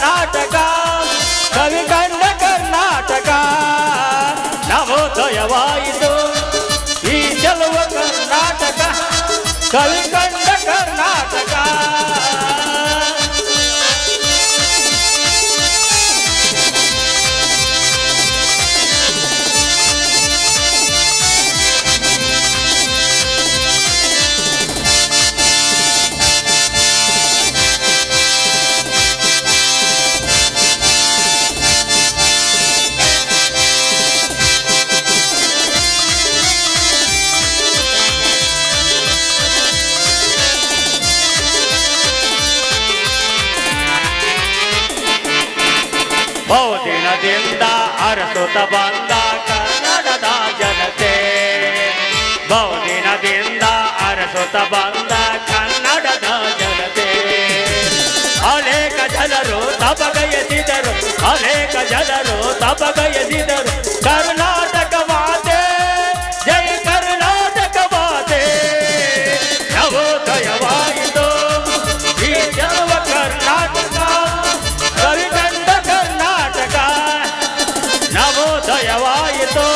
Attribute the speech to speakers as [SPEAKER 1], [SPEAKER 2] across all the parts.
[SPEAKER 1] ಕರ್ನಾಟಕ ಕವಿ ಕಂಡ ಕರ್ನಾಟಕ ನವೋದಯವಾಯಿತು ಈ ಚೆಲುವ ಕರ್ನಾಟಕ ಕವಿ ಕಂಡ ಕರ್ನಾಟಕ ಬಹುದಿನದಿಂದ ಅರಸುತ್ತ ಬಂದ ಕನ್ನಡದ ಜನತೆ ಬಹುದಿನದಿಂದ ಅರಸುತ್ತ ಬಂದ ಕನ್ನಡದ ಜನತೆ ಅನೇಕ ಜನರು ತಪಗೈಸಿದರು ಅನೇಕ ಜನರು ತಪಗೈಸಿದರು ಕರ್ನಾಟಕ ಮಾತೆ ಜಯ ಕರ್ನಾಟಕ ಮಾತೆ ನವೋದಯವಾಯಿತು ಈ ಜನ್ಮ ಕರ್ನಾಟಕ ಕವಿ ಕಂಡ ಕರ್ನಾಟಕ ನವೋದಯವಾಯಿತು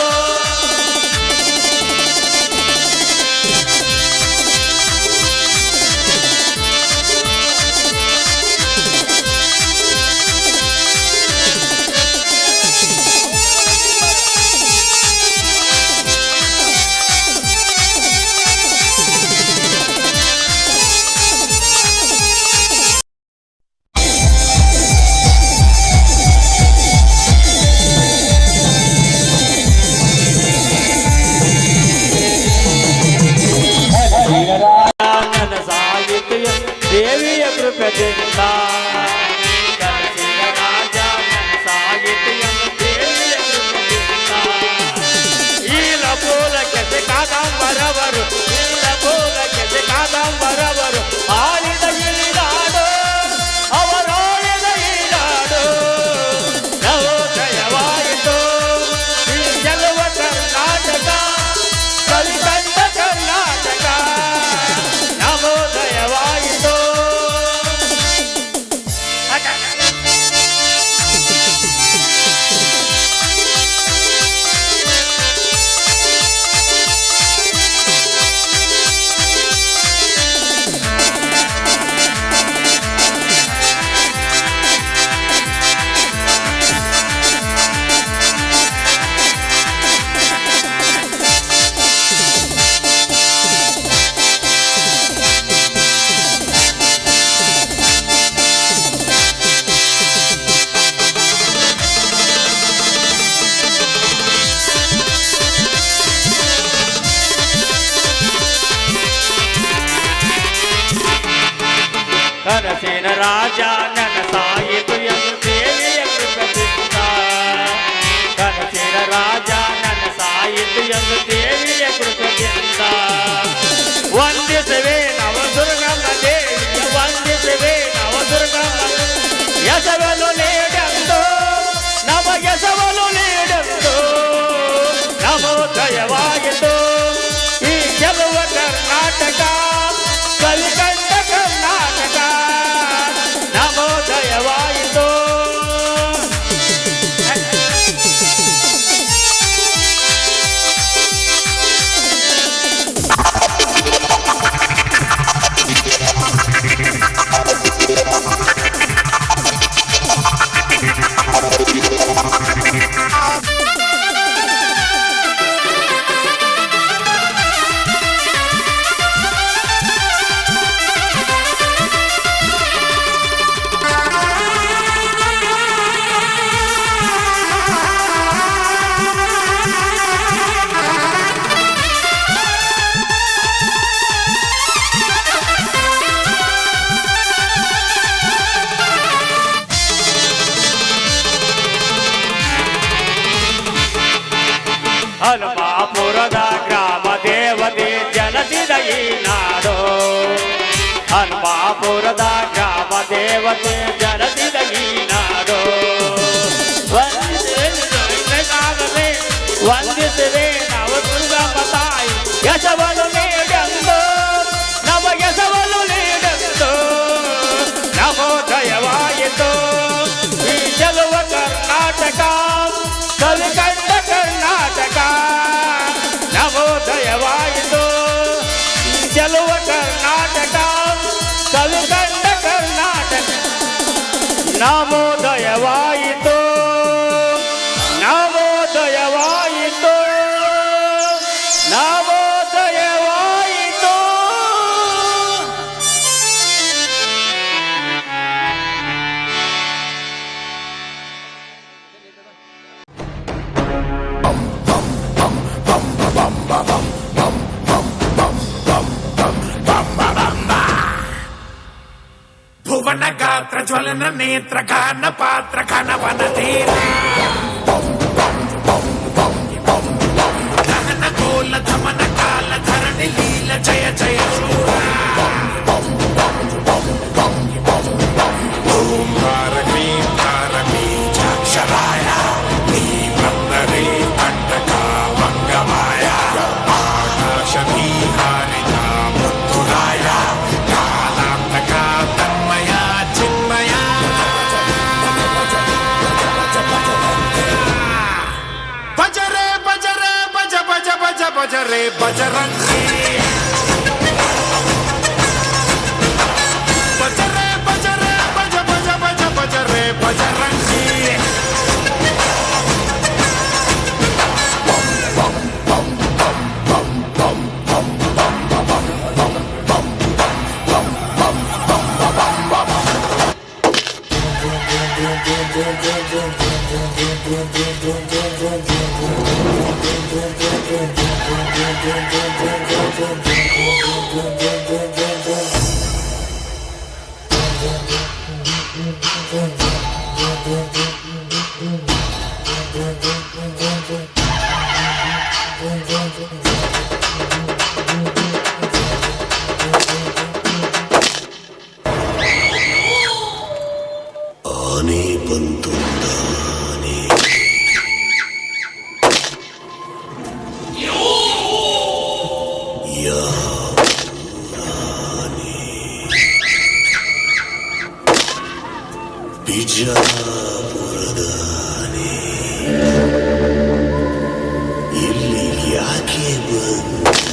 [SPEAKER 1] ನನ್ನ ಸಾಹಿತ್ಯ ದೇವಿಯ ಕೃಪೆಯಿಂದ ಕನಸಿನ ರಾಜ ನನ್ನ ಸಾಹಿತ್ಯ ದೇವಿಯ ಕೃಪೆಯಿಂದ ಈಲ ಪೂಲಕ್ಕೆ ಕಾದಂಬರವರು ಈಲ ಪೂಲಕ್ಕೆ ಕಾದಂಬರವರು ಆಳಿದ ಇಳಿದಾಡು ಅವರಾಳಿದ ಈಡಾಡು ನವೋದಯವಾಯಿತು ಈ ಗೆಲುವ ಕರ್ನಾಟಕ ಕವಿ ಕಂಡ ಕರ್ನಾಟಕ ನವೋದಯವಾಯಿತು ಕನಸಿನ ರಾಜ ನನ್ನ ಸಾಹಿತ್ಯ ದೇವಿಯ ಕೃಪೆಯಿಂದ ಕನಸಿನ ರಾಜ ನನ್ನ ಸಾಹಿತ್ಯ ದೇವಿಯ ಕೃಪೆಯಿಂದ ವಂದಿಸುವೆ ನವದುರ್ಗಮ್ಮ ದೇವಿಯ ವಂದಿಸುವೆ ನವದುರ್ಗಮ್ಮ ಯಶವಲು ನೀಡೆಂದು ನಮಗೆಸವಲು ನೀಡೆಂದು ನವೋದಯವಾಯಿತು ಈ ಗೆಲುವ ಕರ್ನಾಟಕ ಕವಿ ಕಂಡ ಕರ್ನಾಟಕ ನವೋದಯವಾಯಿತು ಹನುಮಾಪುರದ ಗ್ರಾಮ ದೇವತೆ ಜನಿಸಿದ ಈ ನಾಡು ಹನುಮಾಪುರದ ಗ್ರಾಮ ದೇವತೆ ಜನಿಸಿದ ಈ ನಾಡು ವಂದಿಸುವೆ ನವದುರ್ಗಮ್ಮ ತಾಯಿ ಯಶವಲು ನೀಡೆಂದು ನಮಗೆಸವಲು ನೀಡೆಂದು ನವೋದಯವಾಯಿತು ನವೋದಯವಾಯಿತು ನವೋದಯವಾಯಿತು ನವೋದಯವಾಯಿತು.
[SPEAKER 2] ಭುವನ ಗಾತ್ರ ಜ್ವಲನ ನೇತ್ರ ಗಾನ ಪಾತ್ರ ಘನವನ ಧೀರ ದಹನ ಕೋಲ ಧಮನ ಕಾಲ ಧರಣಿ ಲೀಲ ಜಯ ಜಯ ಶೂರ ಓಂ ಭಾರತೀಕ್ಷರಾಯ ನೀ ಬಂದರೆ ಕಂಟಕ ಮಂಗಮಾಯ ಆಕಾಶೀ ಹಾರಿತ ಮೃತ್ಯುರಾಯ ಕಾಲಾಂತಕ ತನ್ಮಯ ಚಿನ್ಮಯ ಬಜರೆ ಬಜರೆ ಬಜ ಬಜ ಬಜ ಬಜರೆ ಬಜರಂಗಿ ಬಜರೆ ಬಜರೆ ಬಜ ಬಜ ಬಜ ಬಜರೆ ಬಜರಂಗಿ
[SPEAKER 3] ಆನೆ ಬಂತು ಆನೆ ಯಾನೆ ಬಿಜಾಪುರದಾನೆ ಇಲ್ಲಿ ಯಾಕೆ ಬಂತು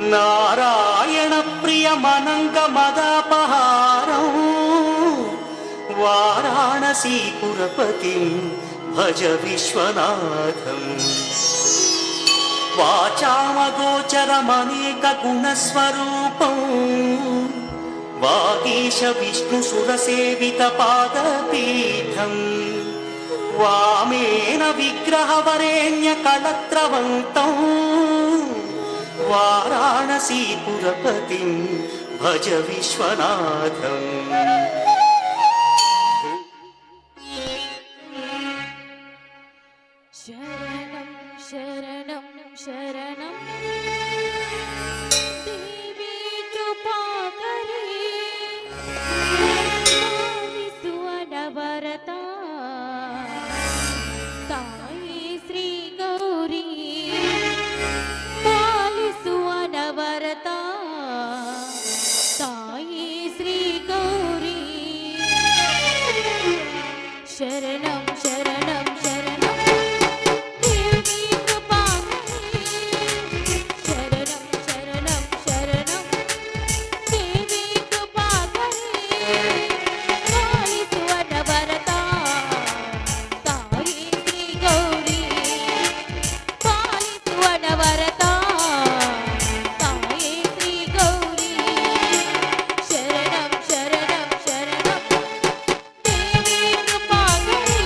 [SPEAKER 1] నారాయణ ప్రియ మనంగ మదాపహారం వారాణసీపురపతి భజ విశ్వనాథం వాచామగోచరమనేక గుణస్వరూపం వాగీశ విష్ణు సురసేవిత పాదపీఠం వామేన విగ్రహవరేణ్య కళత్రవంతం వారాణసీపురపతిం భజ విశ్వనాథం
[SPEAKER 4] శరణం శరణం శరణం దేవి కృపాకరీ సువనవరత తాయి శ్రీ గౌరీ సువనవరత తాయి శ్రీ గౌరీ శరణం శరణం శరణం దేవి కృపాకరీ శరణం శరణం శరణం దేవి కృపాకరీ తాయి సువనవరత తాయి శ్రీ గౌరీ తాయి సువనవరత తాయి శ్రీ గౌరీ శరణం శరణం శరణం దేవి కృపాకరీ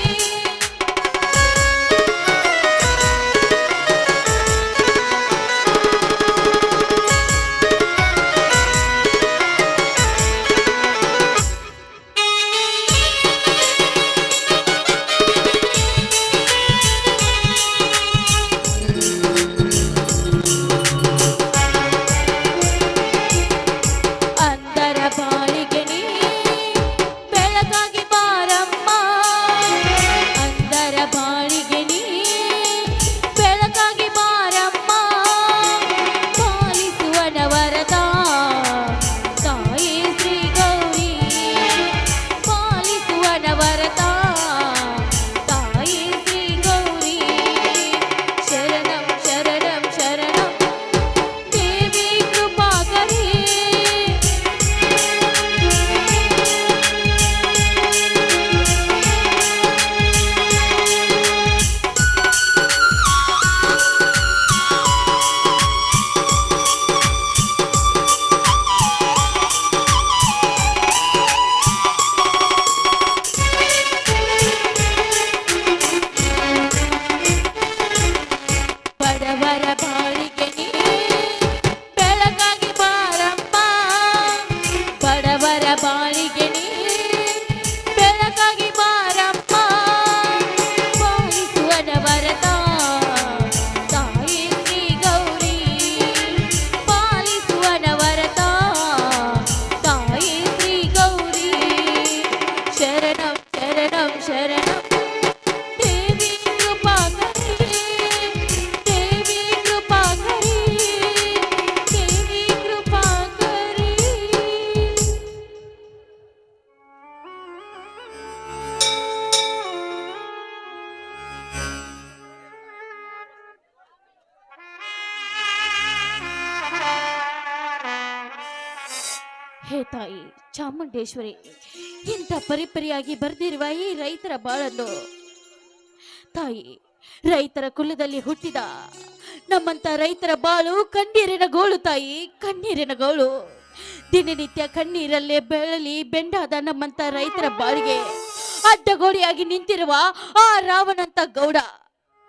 [SPEAKER 4] ಅಂದರ ಬಾಳಿಗೆ ನೀ ಬೆಳಗಾಗಿ ಬಾರಮ್ಮ ಅಂದರ ಬಾಳಿಗೆ ನೀ ಬೆಳಗಾಗಿ ಬಾರಮ್ಮ ಪಾಲಿಸುವನವರದ ತಾಯಿ ಶ್ರೀ ಗೌರಿ ಪಾಲಿಸುವನವರದ ತಾಯಿ ಶ್ರೀ ಗೌರಿ ಶರಣಂ ಶರಣಂ ಶರಣಂ ದೇವಿ ಕೃಪಾಕರಿ ಬಡವರ ಬಾಳಿಗೆ ನೀ ಬೆಳಗಾಗಿ ಬಾರಮ್ಮ ಬಡವರ ಬಾಳಿಗೆ ನೀ ಬೆಳಗಾಗಿ ಬಾರಮ್ಮ ಪಾಲಿಸುವನವರದ ತಾಯಿ ಶ್ರೀ ಗೌರಿ ಪಾಲಿಸುವನವರದ ತಾಯಿ ಶ್ರೀ ಗೌರಿ ಶರಣಂ ಶರಣಂ ಶರಣಂ ದೇವಿ ಕೃಪಾಕರಿ ದೇವಿ ಕೃಪಾಕರಿ ದೇವಿ ಕೃಪಾಕರಿ ಹೇ ತಾಯಿ ಚಾಮುಂಡೇಶ್ವರಿ ಇಂಥ ಪರಿಪರಿಯಾಗಿ ಬರೆದಿರುವ ಈ ರೈತರ ಬಾಳನ್ನು ತಾಯಿ ರೈತರ ಕುಲದಲ್ಲಿ ಹುಟ್ಟಿದ ನಮ್ಮಂತ ರೈತರ ಬಾಳು ಕಣ್ಣೀರಿನ ಗೋಳು ತಾಯಿ ಕಣ್ಣೀರಿನ ಗೋಳು ದಿನನಿತ್ಯ ಕಣ್ಣೀರಲ್ಲೇ ಬೆಳಲಿ ಬೆಂಡಾದ ನಮ್ಮಂತ ರೈತರ ಬಾಳಿಗೆ ಅಡ್ಡಗೋಡೆಯಾಗಿ ನಿಂತಿರುವ ಆ ರಾವಣಂತ ಗೌಡ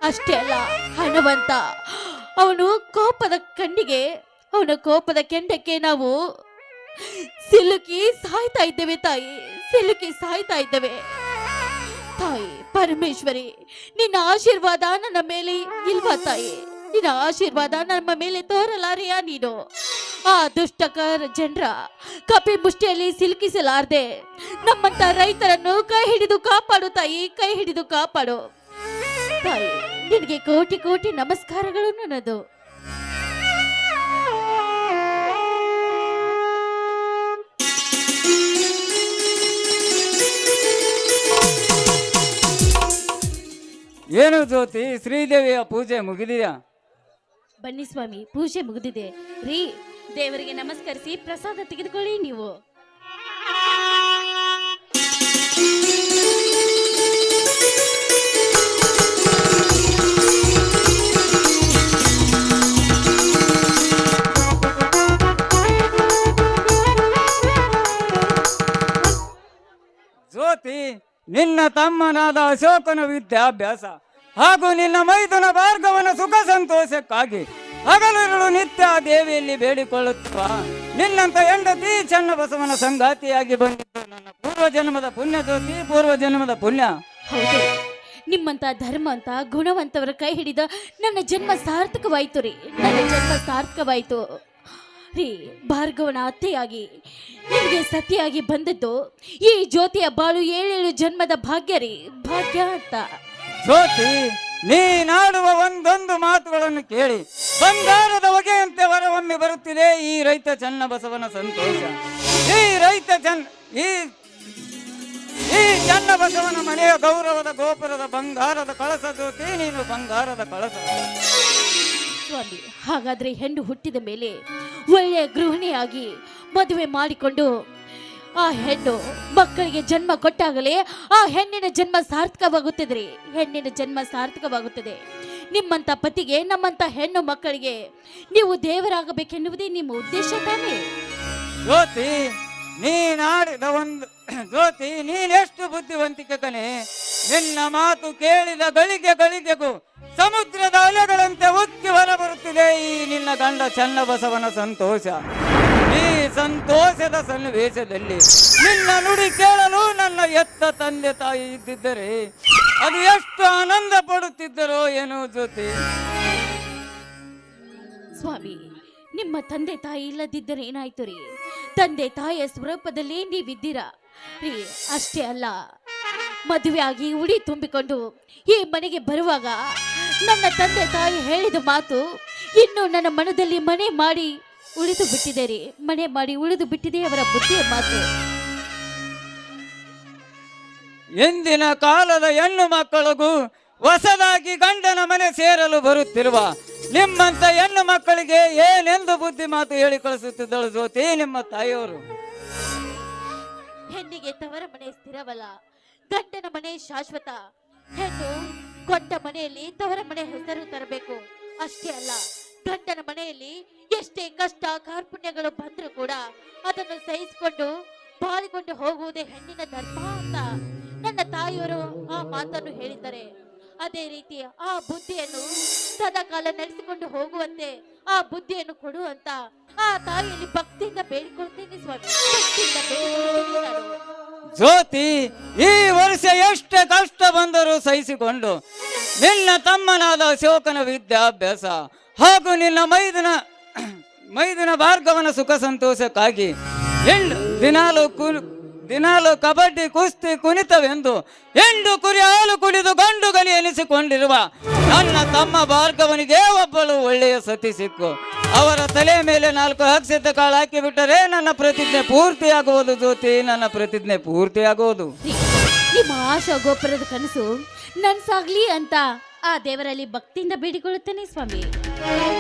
[SPEAKER 4] ಅಷ್ಟೇ ಅಲ್ಲ ಹಣವಂತ ಅವನು ಕೋಪದ ಕಣ್ಣಿಗೆ ಅವನ ಕೋಪದ ಕೆಂಡಕ್ಕೆ ನಾವು ಸಿಲುಕಿ ಸಾಯ್ತಾ ಇದ್ದೇವೆ ತಾಯಿ ಸಿಲುಕಿ ಸಾಯ್ತಾ ಇದ್ದೇವೆ ತಾಯಿ ಪರಮೇಶ್ವರಿ ನಿನ್ನ ಆಶೀರ್ವಾದ ನನ್ನ ಮೇಲೆ ಇಲ್ವಾ ತಾಯಿ ನಿನ್ನ ಆಶೀರ್ವಾದ ನಮ್ಮ ಮೇಲೆ ತೋರಲಾರೆಯಾ ನೀನು ಆ ದುಷ್ಟಕರ ಜನರ ಕಪಿ ಮುಷ್ಟಿಯಲ್ಲಿ ಸಿಲುಕಿಸಲಾರ್ದೆ ನಮ್ಮಂತ ರೈತರನ್ನು ಕೈ ಹಿಡಿದು ಕಾಪಾಡು ತಾಯಿ, ಕೈ ಹಿಡಿದು ಕಾಪಾಡು ತಾಯಿ. ನಿನಗೆ ಕೋಟಿ ಕೋಟಿ ನಮಸ್ಕಾರಗಳು ನನ್ನದು.
[SPEAKER 5] ಏನು ಜ್ಯೋತಿ, ಶ್ರೀದೇವಿಯ ಪೂಜೆ ಮುಗಿದೆಯಾ?
[SPEAKER 4] ಬನ್ನಿ ಸ್ವಾಮಿ, ಪೂಜೆ ಮುಗಿದಿದೆ ರೀ. ದೇವರಿಗೆ ನಮಸ್ಕರಿಸಿ ಪ್ರಸಾದ ತೆಗೆದುಕೊಳ್ಳಿ ನೀವು.
[SPEAKER 5] ಜ್ಯೋತಿ, ನಿನ್ನ ತಮ್ಮನಾದ ಅಶೋಕನ ವಿದ್ಯಾಭ್ಯಾಸ ಹಾಗೂ ನಿನ್ನ ಮೈದುನ ಭಾರ್ಗವನ ಸುಖ ಸಂತೋಷಕ್ಕಾಗಿ ಹಗಲಿರುಳು ನಿತ್ಯ ದೇವಿಯಲ್ಲಿ ಬೇಡಿಕೊಳ್ಳುತ್ತಾ ನಿನ್ನಂತ ಹೆಂಡತಿ ಚನ್ನಬಸವನ ಸಂಗಾತಿಯಾಗಿ ಬಂದಿದ್ದು ನನ್ನ ಪೂರ್ವಜನ್ಮದ ಪುಣ್ಯ ಜ್ಯೋತಿ, ಪೂರ್ವಜನ್ಮದ ಪುಣ್ಯ.
[SPEAKER 4] ಹೌದು, ನಿಮ್ಮಂತ ಧರ್ಮ ಅಂತ ಗುಣವಂತವರ ಕೈ ಹಿಡಿದ ನನ್ನ ಜನ್ಮ ಸಾರ್ಥಕವಾಯಿತು ರೀ, ನನ್ನ ಜನ್ಮ ಸಾರ್ಥಕವಾಯಿತು ರೀ. ಭಾರ್ಗವನ ಅತ್ತೆಯಾಗಿ ನಿಮಗೆ ಸತಿಯಾಗಿ ಬಂದದ್ದು ಈ ಜ್ಯೋತಿಯ ಬಾಳು 7 ಜನ್ಮದ ಭಾಗ್ಯ ರೀ, ಭಾಗ್ಯ ಅಂತ.
[SPEAKER 5] ಜ್ಯೋತಿ, ನೀನಾಡುವ ಒಂದೊಂದು ಮಾತುಗಳನ್ನು ಕೇಳಿ ಬಂಗಾರದ ಹೊಗೆಯಂತೆ ಹೊರಹೊಮ್ಮಿ ಬರುತ್ತಿದೆ ಈ ರೈತ ಚನ್ನಬಸವನ ಸಂತೋಷ. ಈ ರೈತ ಈ ಚನ್ನಬಸವನ ಮನೆಯ ಗೌರವದ ಗೋಪುರದ ಬಂಗಾರದ ಕಳಸ ಜ್ಯೋತಿ, ನೀನು ಬಂಗಾರದ ಕಳಸ.
[SPEAKER 4] ಸ್ವಾಮಿ, ಹಾಗಾದ್ರೆ ಹೆಣ್ಣು ಹುಟ್ಟಿದ ಮೇಲೆ ಒಳ್ಳೆಯ ಗೃಹಿಣಿಯಾಗಿ ಮದುವೆ ಮಾಡಿಕೊಂಡು ಆ ಹೆಣ್ಣು ಮಕ್ಕಳಿಗೆ ಜನ್ಮ ಕೊಟ್ಟಾಗಲೇ ಆ ಹೆಣ್ಣಿನ ಜನ್ಮ ಸಾರ್ಥಕವಾಗುತ್ತದೆ ರೀ, ಹೆಣ್ಣಿನ ಜನ್ಮ ಸಾರ್ಥಕವಾಗುತ್ತದೆ. ನಿಮ್ಮಂತ ಪತಿಗೆ, ನಮ್ಮಂತ ಹೆಣ್ಣು ಮಕ್ಕಳಿಗೆ ನೀವು ದೇವರಾಗಬೇಕೆನ್ನುವುದೇ ನಿಮ್ಮ ಉದ್ದೇಶ ತಾನೇ?
[SPEAKER 5] ಜ್ಯೋತಿ, ನೀನಾಡಿದ ಒಂದು ಜ್ಯೋತಿ, ನೀನೆಷ್ಟು ಬುದ್ಧಿವಂತಿಕೆ ಕಣೆ. ನಿನ್ನ ಮಾತು ಕೇಳಿದ ಗಳಿಗೆ ಗಳಿಗೆಗೂ ಸಮುದ್ರದ ಅಲೆಗಳಂತೆ ಉಕ್ಕಿ ಹೊರಬರುತ್ತಿದೆ ಈ ನಿನ್ನ ಗಂಡ ಚನ್ನಬಸವನ ಸಂತೋಷ. ಈ ಸಂತೋಷದ ಸನ್ನಿವೇಶದಲ್ಲಿ ನಿನ್ನ ನುಡಿ ಕೇಳಲು ನನ್ನ ಎತ್ತ ತಂದೆ ತಾಯಿ ಇದ್ದಿದ್ದರೆ ಅದು ಎಷ್ಟು ಆನಂದ ಪಡುತ್ತಿದ್ದರೋ ಏನೋ ಜ್ಯೋತಿ.
[SPEAKER 4] ಸ್ವಾಮಿ, ನಿಮ್ಮ ತಂದೆ ತಾಯಿ ಇಲ್ಲದಿದ್ದರೆ ಏನಾಯ್ತು ರೀ? ತಂದೆ ತಾಯಿಯ ಸ್ವರೂಪದಲ್ಲಿ ನೀವಿದ್ದೀರಾ ರೀ. ಅಷ್ಟೇ ಅಲ್ಲ, ಮದುವೆ ಆಗಿ ಉಡಿ ತುಂಬಿಕೊಂಡು ಈ ಮನೆಗೆ ಬರುವಾಗ ನನ್ನ ತಂದೆ ತಾಯಿ ಹೇಳಿದ ಮಾತು ಇನ್ನು ನನ್ನ ಮನದಲ್ಲಿ ಮನೆ ಮಾಡಿ ಉಳಿದು ಬಿಟ್ಟಿದೆ ರೀ, ಮನೆ ಮಾಡಿ ಉಳಿದು ಬಿಟ್ಟಿದೆ ಅವರ ಬುದ್ಧಿಯ ಮಾತು.
[SPEAKER 5] ಎಂದಿನ ಕಾಲದ ಹೆಣ್ಣು ಮಕ್ಕಳಿಗೂ ಹೊಸದಾಗಿ ಗಂಡನ ಮನೆ ಸೇರಲು ಬರುತ್ತಿರುವ ನಿಮ್ಮಂತ ಹೆಣ್ಣು ಮಕ್ಕಳಿಗೆ ಏನೆಂದು ಬುದ್ಧಿ ಮಾತು ಹೇಳಿ ಕಳಿಸುತ್ತಿದ್ದಳು ಜ್ಯೋತಿ ನಿಮ್ಮ ತಾಯಿಯವರು.
[SPEAKER 4] ಹೆಣ್ಣಿಗೆ ತವರ ಮನೆ ಸ್ಥಿರವಲ್ಲ, ಗಂಡನ ಮನೆ ಶಾಶ್ವತ. ಹೆಣ್ಣು ಕೊಟ್ಟ ಮನೆಯಲ್ಲಿ ತವರ ಮನೆ ಹೆಸರು ತರಬೇಕು. ಅಷ್ಟೇ ಅಲ್ಲ, ಗಂಡನ ಮನೆಯಲ್ಲಿ ಎಷ್ಟೇ ಕಷ್ಟ ಕಾರ್ಪಣ್ಯಗಳು ಬಂದರೂ ಕೂಡ ಅದನ್ನು ಸಹಿಸಿಕೊಂಡು ಬಾಳಿಕೊಂಡು ಹೋಗುವುದೇ ಹೆಣ್ಣಿನ ಧರ್ಮ ಅಂತ ನನ್ನ ತಾಯಿಯವರು ಆ ಮಾತನ್ನು ಹೇಳಿದ್ದಾರೆ. ಅದೇ ರೀತಿ ಆ ಬುದ್ಧಿಯನ್ನು ಸದಾಕಾಲ ನಡೆಸಿಕೊಂಡು ಹೋಗುವಂತೆ ಆ ಬುದ್ಧಿಯನ್ನು ಕೊಡುವಂತ ಆ ತಾಯಿಯಲ್ಲಿ ಭಕ್ತಿಯಿಂದ ಬೇಡಿಕೊಳ್ತೇನೆ ಸ್ವಾಮಿ, ಭಕ್ತಿಯಿಂದ ಬೇಡಿಕೊಳ್ತೇನೆ ನಾನು.
[SPEAKER 5] ಜ್ಯೋತಿ, ಈ ವರ್ಷ ಎಷ್ಟೇ ಕಷ್ಟ ಬಂದರೂ ಸಹಿಸಿಕೊಂಡು ನಿನ್ನ ತಮ್ಮನಾದ ಅಶೋಕನ ವಿದ್ಯಾಭ್ಯಾಸ ಹಾಗೂ ನಿನ್ನ ಮೈದುನ ಭಾರ್ಗವನ ಸುಖ ಸಂತೋಷಕ್ಕಾಗಿ ದಿನಾಲು ಕಬಡ್ಡಿ ಕುಸ್ತಿ ಕುಣಿತವೆಂದು ಹೆಂಡು ಕುರಿ ಹಾಲು ಕುಡಿದು ಗಂಡು ಗಲಿ ಎನಿಸಿಕೊಂಡಿರುವ ನನ್ನ ತಮ್ಮ ಭಾರ್ಗವನಿಗೆ ಒಬ್ಬಳು ಒಳ್ಳೆಯ ಸತಿ ಸಿಕ್ಕು ಅವರ ತಲೆ ಮೇಲೆ 4 ಅಕ್ಷತೆ ಕಾಳು ಹಾಕಿ ಬಿಟ್ಟರೆ ನನ್ನ ಪ್ರತಿಜ್ಞೆ ಪೂರ್ತಿಯಾಗುವುದು ಜ್ಯೋತಿ, ನನ್ನ ಪ್ರತಿಜ್ಞೆ ಪೂರ್ತಿಯಾಗುವುದು.
[SPEAKER 4] ನಿಮ್ಮ ಆಶಾ ಗೋಪುರದ ಕನಸು ನನ್ಸಾಗ್ಲಿ ಅಂತ ಆ ದೇವರಲ್ಲಿ ಭಕ್ತಿಯಿಂದ ಬೇಡಿಕೊಳ್ಳುತ್ತೇನೆ ಸ್ವಾಮಿ.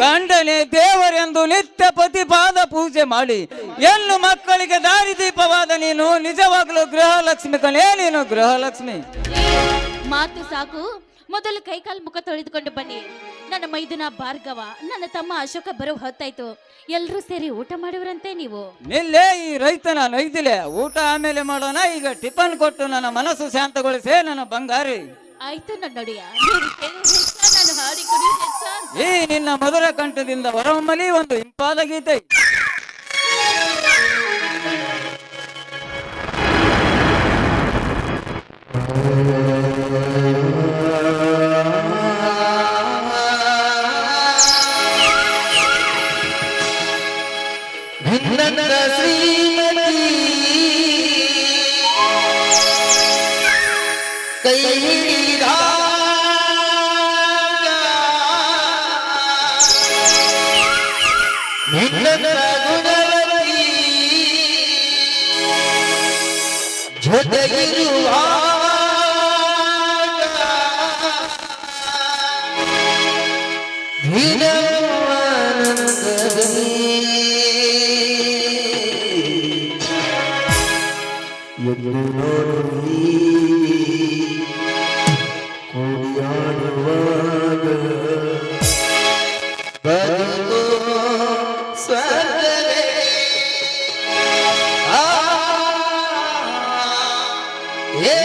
[SPEAKER 5] ಗಂಡನೇ ದೇವರೆಂದು ನಿತ್ಯ ಪತಿಪಾದ ಪೂಜೆ ಮಾಡಿ ಹೆಣ್ಣು ಮಕ್ಕಳಿಗೆ ದಾರಿದೀಪವಾದ ನೀನು ನಿಜವಾಗ್ಲೂ ಗೃಹಲಕ್ಷ್ಮಿ ಕಣೇ, ನೀನು ಗೃಹಲಕ್ಷ್ಮಿ.
[SPEAKER 4] ಮಾತು ಸಾಕು, ಮೊದಲು ಕೈಕಾಲು ಮುಖ ತೊಳೆದುಕೊಂಡು ಬನ್ನಿ. ನನ್ನ ಮೈದುನ ಭಾರ್ಗವ, ನನ್ನ ತಮ್ಮ ಅಶೋಕ ಬರೋ ಹೊತ್ತಾಯ್ತು. ಎಲ್ರೂ ಸೇರಿ ಊಟ ಮಾಡುವರಂತೆ ನೀವು.
[SPEAKER 5] ನಿಲ್ಲೇ ಈ ರೈತನ ನೈದಿಲೆ, ಊಟ ಆಮೇಲೆ ಮಾಡೋಣ. ಈಗ ಟಿಫನ್ ಕೊಟ್ಟು ನನ್ನ ಮನಸ್ಸು ಶಾಂತಗೊಳಿಸೇ ನನ್ನ ಬಂಗಾರಿ.
[SPEAKER 4] ಆಯ್ತು ನನ್ನೊಡೆಯ, ನಾನು ಹಾಡಿ ಕುಡಿಯುತ್ತೆ.
[SPEAKER 5] ಈ ನಿನ್ನ ಮಧುರ ಕಂಠದಿಂದ ಹೊರಹೊಮ್ಮಲಿ ಒಂದು ಇಂಪಾದ ಗೀತೆ.
[SPEAKER 6] ಕೈ ಹಿಡಿದಾಗ ನಿನ್ನ ಗುಣವತಿ ಜೊತೆಗಿರುವಾಗ
[SPEAKER 3] ಎಂದು ನೋಡುವಿ ಕೂಡಿಯಾಡುವಾಗ
[SPEAKER 6] ಬದುಕು ಸ್ವರ್ಗವೇ. ಆ, ಏ,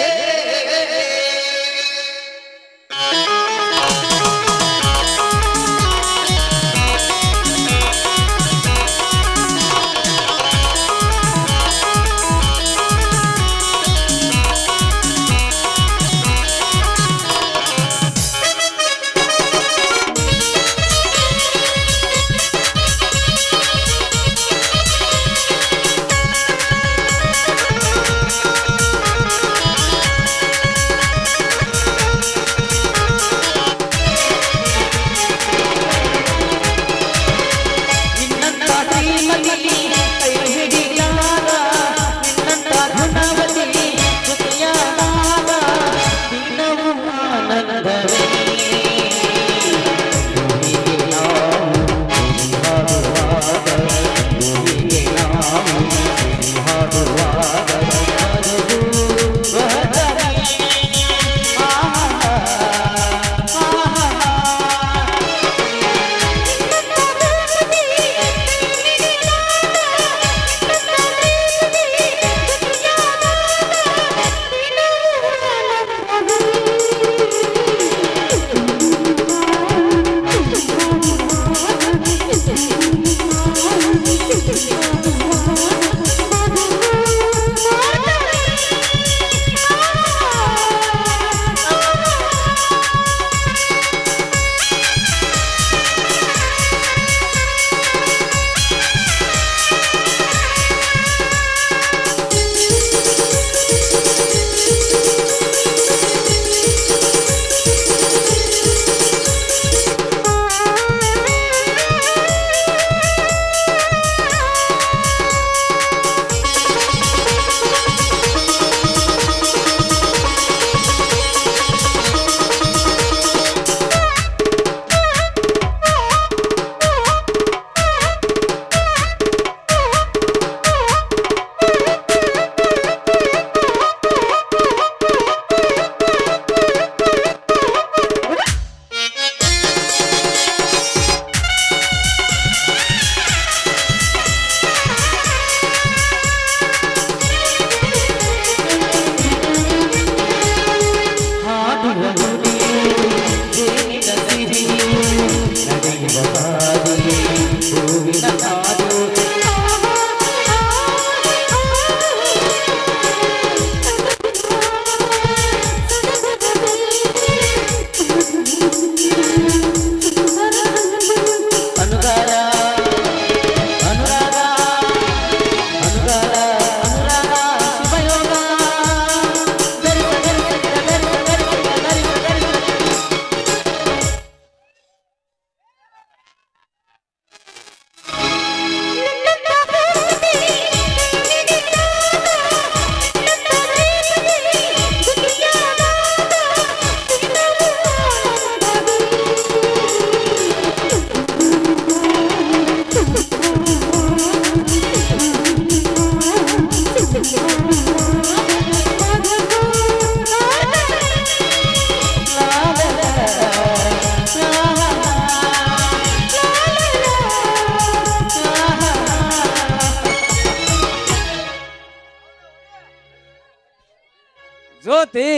[SPEAKER 5] ಜ್ಯೋತಿ,